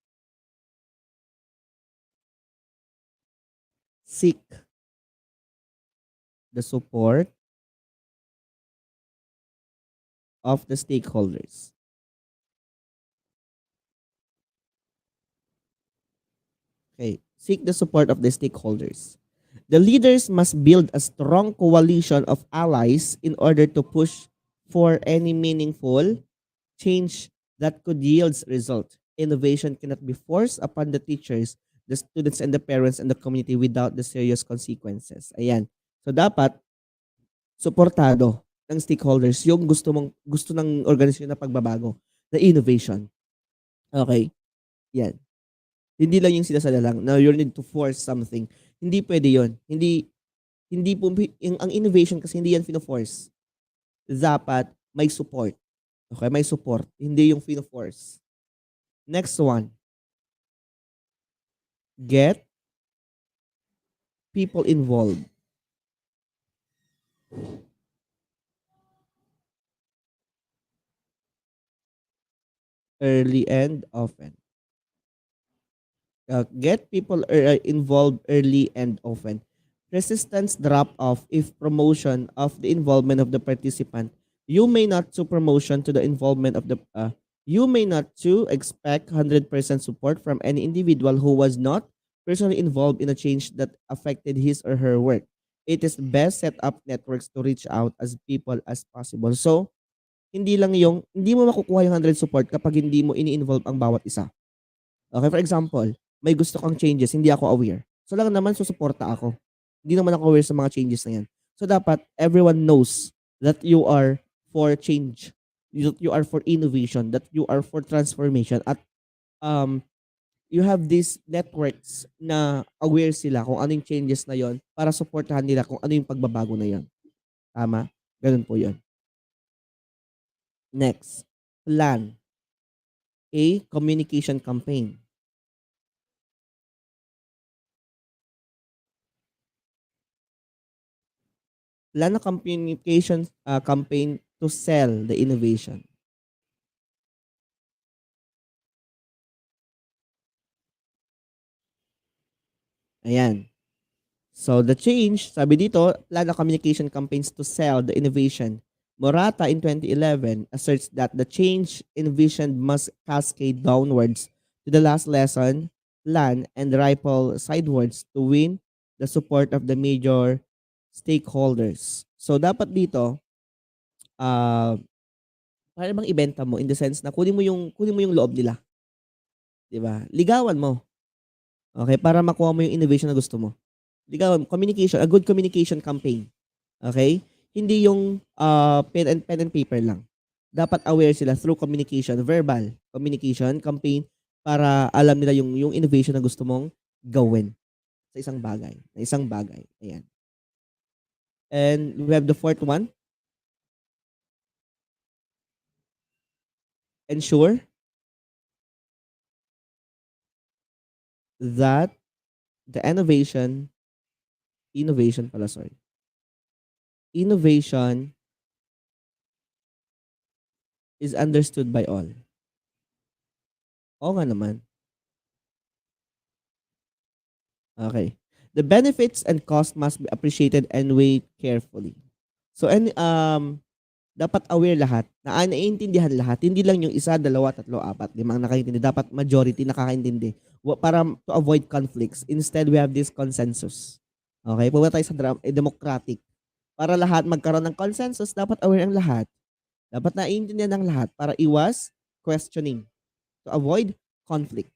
seek the support of the stakeholders. Okay, seek the support of the stakeholders. The leaders must build a strong coalition of allies in order to push for any meaningful change that could yield result. Innovation cannot be forced upon the teachers, the students, and the parents and the community without the serious consequences. Ayan. So dapat suportado ng stakeholders yung gusto ng organisasyon na pagbabago, na innovation. Okay? Yan. Hindi lang yung sinasala lang na you need to force something. Hindi pwede yon. Hindi po ang innovation kasi hindi yan fino-force. Dapat may support. Okay, may support. Hindi yung fino-force. Next one. Get people involved early and often. Get people involved early and often. Resistance drop off if promotion of the involvement of the participant. You may not to promotion to the involvement of the you may not to expect 100% support from any individual who was not personally involved in a change that affected his or her work. It is best set up networks to reach out as people as possible. So, hindi mo makukuha yung 100 support kapag hindi mo ini-involve ang bawat isa. Okay, for example, may gusto kang changes, hindi ako aware. So lang naman susuporta ako. Hindi naman ako aware sa mga changes na yan. So dapat everyone knows that you are for change, that you are for innovation, that you are for transformation at um you have these networks na aware sila kung anong changes na yon para suportahan nila kung ano yung pagbabago na yon. Tama? Ganun po yon. Next, plan a communication campaign. Plan a communication campaign to sell the innovation. Ayan. So the change, sabi dito, plan a communication campaigns to sell the innovation. Morata in 2011 asserts that the change envisioned must cascade downwards to the last lesson, plan, and ripple sidewards to win the support of the major stakeholders. So dapat dito, uh, para bang ibenta mo in the sense na kunin mo yung loob nila, 'di ba? Ligawan mo. Okay, para makuha mo yung innovation na gusto mo. Ligawan, communication, a good communication campaign. Okay? Hindi yung pen and paper lang. Dapat aware sila through communication, verbal communication campaign para alam nila yung innovation na gusto mong gawin sa isang bagay. Ayan. And we have the fourth one, ensure that the innovation pala, sorry. Innovation is understood by all. Oo nga naman. Okay. The benefits and cost must be appreciated and weighed carefully. So, dapat aware lahat, na naiintindihan lahat. Hindi lang yung isa, dalawa, tatlo, apat, limang nakaintindi. Dapat majority nakakaintindi. Para to avoid conflicts. Instead, we have this consensus. Okay? Pumunta tayo sa democratic. Para lahat magkaroon ng consensus, dapat aware ang lahat. Dapat naiintindihan ng lahat para iwas questioning. To avoid conflict.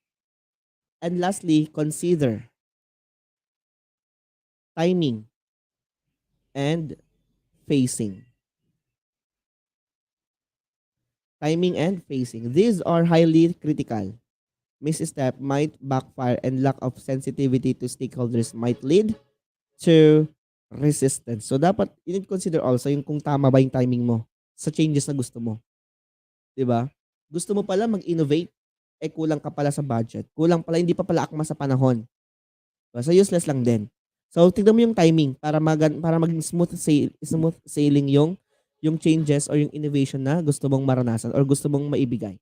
And lastly, consider timing and facing. Timing and facing. These are highly critical. Misstep might backfire and lack of sensitivity to stakeholders might lead to resistance. So dapat you need to consider also yung kung tama ba yung timing mo sa changes na gusto mo. 'Di ba? Gusto mo pala mag-innovate, kulang ka pala sa budget. Kulang pala, hindi pa pala akma sa panahon. So useless lang din. So tignan mo yung timing para maging smooth sailing yung changes or yung innovation na gusto mong maranasan or gusto mong maibigay.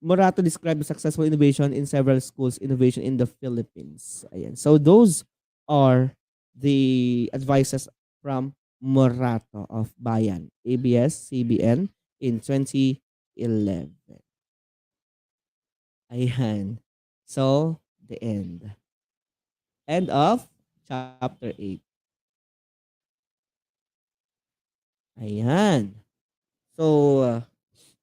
Morato described the successful innovation in several schools innovation in the Philippines. Ayan. So those are the advices from Morato of Bayan, ABS-CBN in 2011. Ayan. So, the end. End of chapter 8. Ayan. So,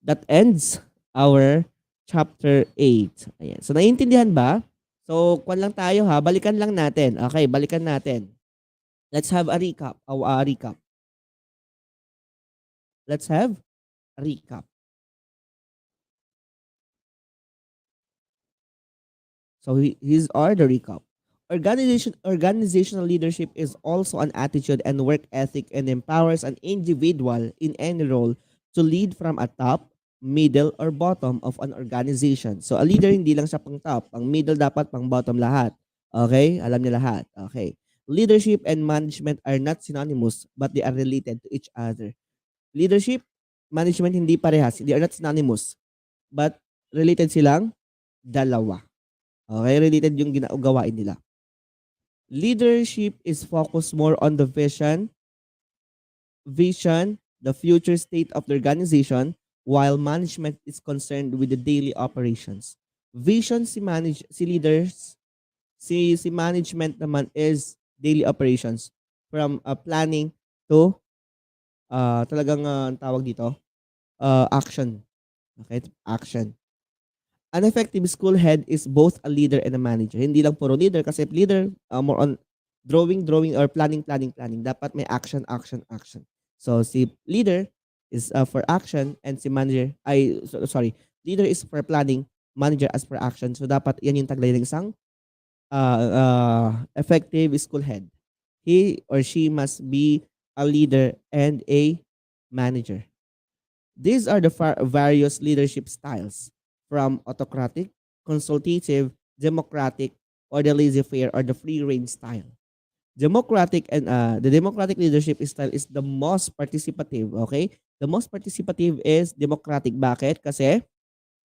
that ends our chapter 8. Ayan. So, naiintindihan ba? So, kwan lang tayo ha. Balikan lang natin. Okay, balikan natin. Let's have a recap. Recap. Let's have a recap. So, here's are the recap. Organizational leadership is also an attitude and work ethic and empowers an individual in any role to lead from a top, middle, or bottom of an organization. So a leader hindi lang siya pang top, pang middle dapat pang bottom lahat. Okay? Alam niya lahat. Okay. Leadership and management are not synonymous but they are related to each other. Leadership, management hindi parehas. They are not synonymous but related silang dalawa. Okay? Related yung ginagawain nila. Leadership is focused more on the vision, the future state of the organization, while management is concerned with the daily operations. Vision si leaders, si management naman is daily operations from planning to talagang ang tawag dito, action. Okay? Action. An effective school head is both a leader and a manager. Hindi lang puro leader kasi if leader more on drawing or planning. Dapat may action, action, action. So si leader is for action and si manager sorry, leader is for planning, manager as for action. So dapat yan yung taglay ng isang effective school head. He or she must be a leader and a manager. These are the various leadership styles from autocratic, consultative, democratic, or the laissez-faire or the free reign style. Democratic and the democratic leadership style is the most participative, okay? The most participative is democratic. Bakit? Kasi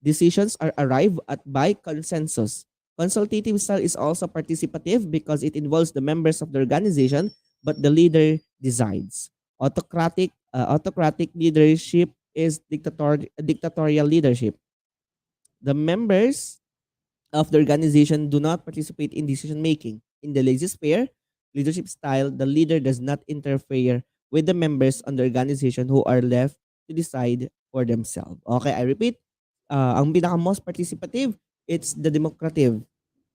decisions are arrived at by consensus. Consultative style is also participative because it involves the members of the organization, but the leader decides. Autocratic leadership is dictatorial leadership. The members of the organization do not participate in decision making. In the laissez-faire leadership style, the leader does not interfere with the members on the organization who are left to decide for themselves. Okay, I repeat, ang pinaka most participative, it's the democratic.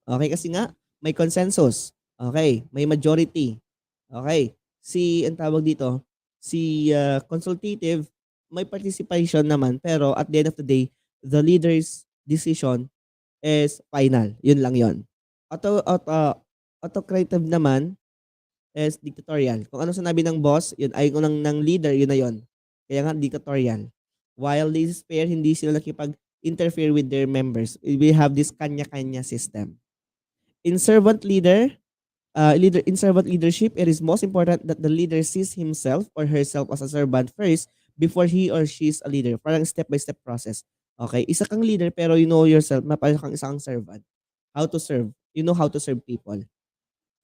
Okay, kasi nga may consensus. Okay, may majority. Okay. Ang tawag dito, consultative, may participation naman pero at the end of the day, the leader's decision is final. Yun lang yun. Autocrative naman is dictatorial. Kung ano sinabi ng boss, yun ay kung ng leader, yun na yun. Kaya nga dictatorial. While this pair, hindi sila nakipag-interfere with their members. We have this kanya-kanya system. In servant leadership, it is most important that the leader sees himself or herself as a servant first before he or she is a leader. Parang step-by-step process. Okay? Isa kang leader pero you know yourself na parang kang isang servant. How to serve. You know how to serve people.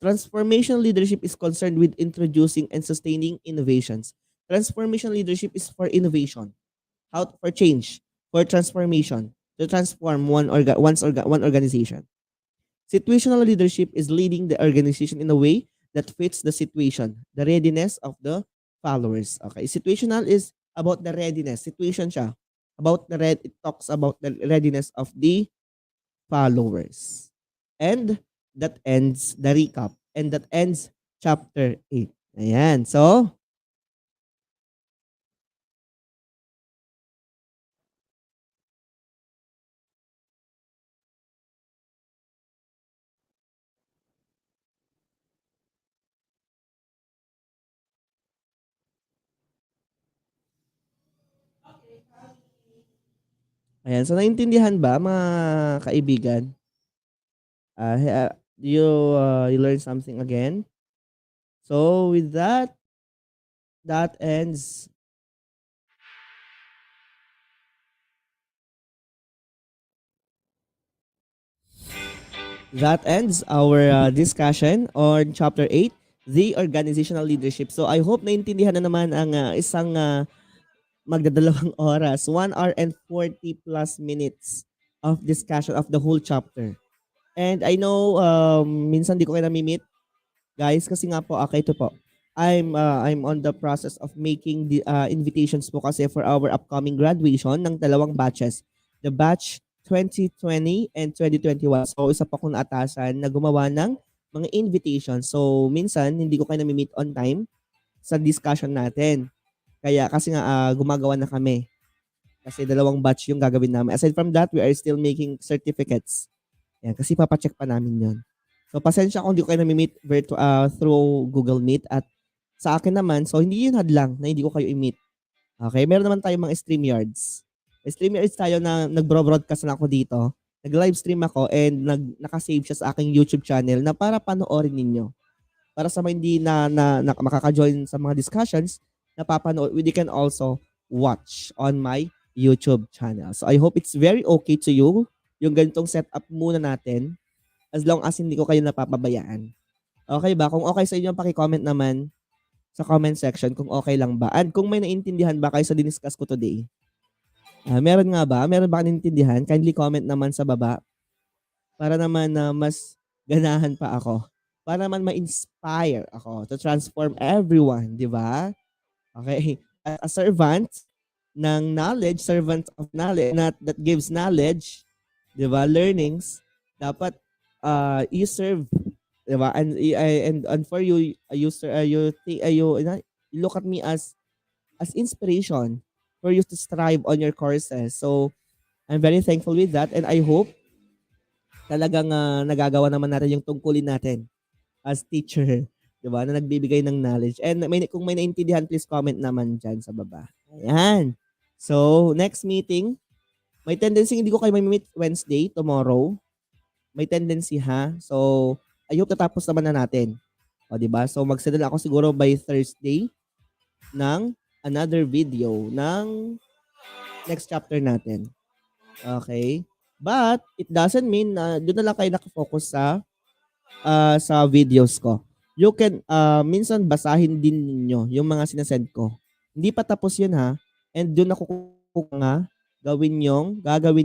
Transformation leadership is concerned with introducing and sustaining innovations. Transformation leadership is for innovation. For change, for transformation, to transform one organization. Situational leadership is leading the organization in a way that fits the situation, the readiness of the followers. Okay, situational is about the readiness. Situation siya. It talks about the readiness of the followers. And that ends the recap. And that ends chapter 8. Ayan. So, ayan. So, naintindihan ba mga kaibigan? You learn something again? So, with that, that ends That ends our discussion on Chapter 8, the organizational leadership. So I hope naintindihan na naman ang isang magdadalawang oras, 1 hour and 40 plus minutes of discussion of the whole chapter. And I know minsan di ko kayo nami-meet, guys, kasi nga po, okay, ito po. I'm on the process of making the invitations po kasi for our upcoming graduation ng dalawang batches. The batch 2020 and 2021. So isa pa akong naatasan na gumawa ng mga invitations. So minsan hindi ko kayo nami-meet on time sa discussion natin. Kaya kasi nga gumagawa na kami. Kasi dalawang batch yung gagawin namin. Aside from that, we are still making certificates. Yan, kasi papacheck pa namin yon. So, pasensya kung hindi ko kayo nami-meet through Google Meet. At sa akin naman, so hindi yun hadlang na hindi ko kayo i-meet. Okay? Meron naman tayong mga StreamYards. StreamYards tayo na nag-broadcast na ako dito. Nag-live stream ako and nakasave siya sa aking YouTube channel na para panoorin ninyo. Para sa mga hindi na makaka-join sa mga discussions, napapanood, they can also watch on my YouTube channel. So I hope it's very okay to you yung ganitong setup muna natin as long as hindi ko kayo napapabayaan. Okay ba? Kung okay sa inyo, paki-comment naman sa comment section kung okay lang ba. And kung may naintindihan ba kayo sa diniscuss ko today. Meron nga ba? Meron ba naintindihan? Kindly comment naman sa baba para naman na mas ganahan pa ako. Para naman ma-inspire ako to transform everyone, di ba? Okay? As a servant ng knowledge, servant of knowledge, not that gives knowledge, di ba? Learnings, dapat you serve, di ba? And for you, you look at me as inspiration for you to strive on your courses. So, I'm very thankful with that and I hope talagang nagagawa naman natin yung tungkulin natin as teacher, 'di ba? Na nagbibigay ng knowledge. And kung may naintindihan, please comment naman diyan sa baba. Ayan. So, next meeting, may tendency hindi ko kayo may meet Wednesday, tomorrow. May tendency ha. So, I hope natapos naman na natin. O, 'di ba? So, magsedal ako siguro by Thursday ng another video ng next chapter natin. Okay? But it doesn't mean na doon na lang kayo nakafocus sa videos ko. You can minsan basahin din ninyo yung mga sinasend ko. Hindi pa tapos yun ha. And doon ako nga gagawin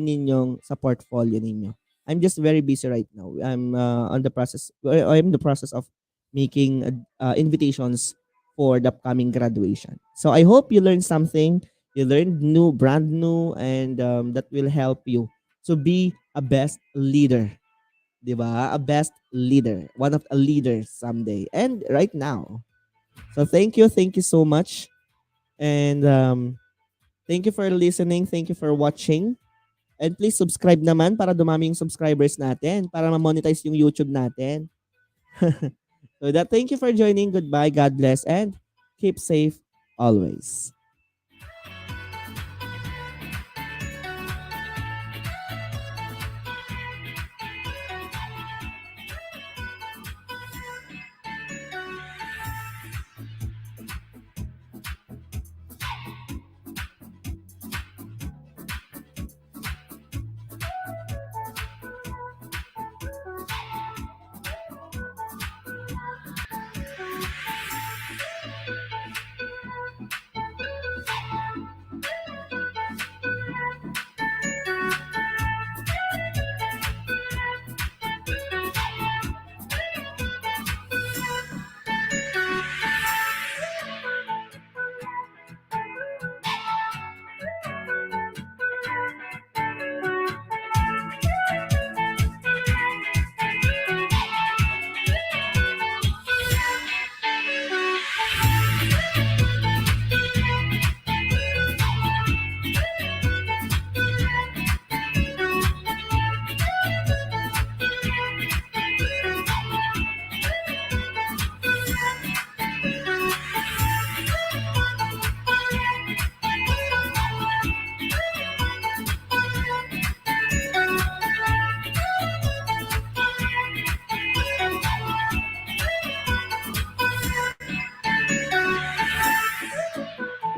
ninyong sa portfolio ninyo. I'm just very busy right now. I'm in the process of making invitations for the upcoming graduation. So I hope you learned something. You learned brand new, and that will help you to be a best leader, 'di ba? A best leader, one of the leaders someday and right now. So thank you so much, and thank you for listening, thank you for watching, and please subscribe naman para dumami yung subscribers natin, para ma-monetize yung YouTube natin. So that, thank you for joining. Goodbye, God bless, and keep safe always.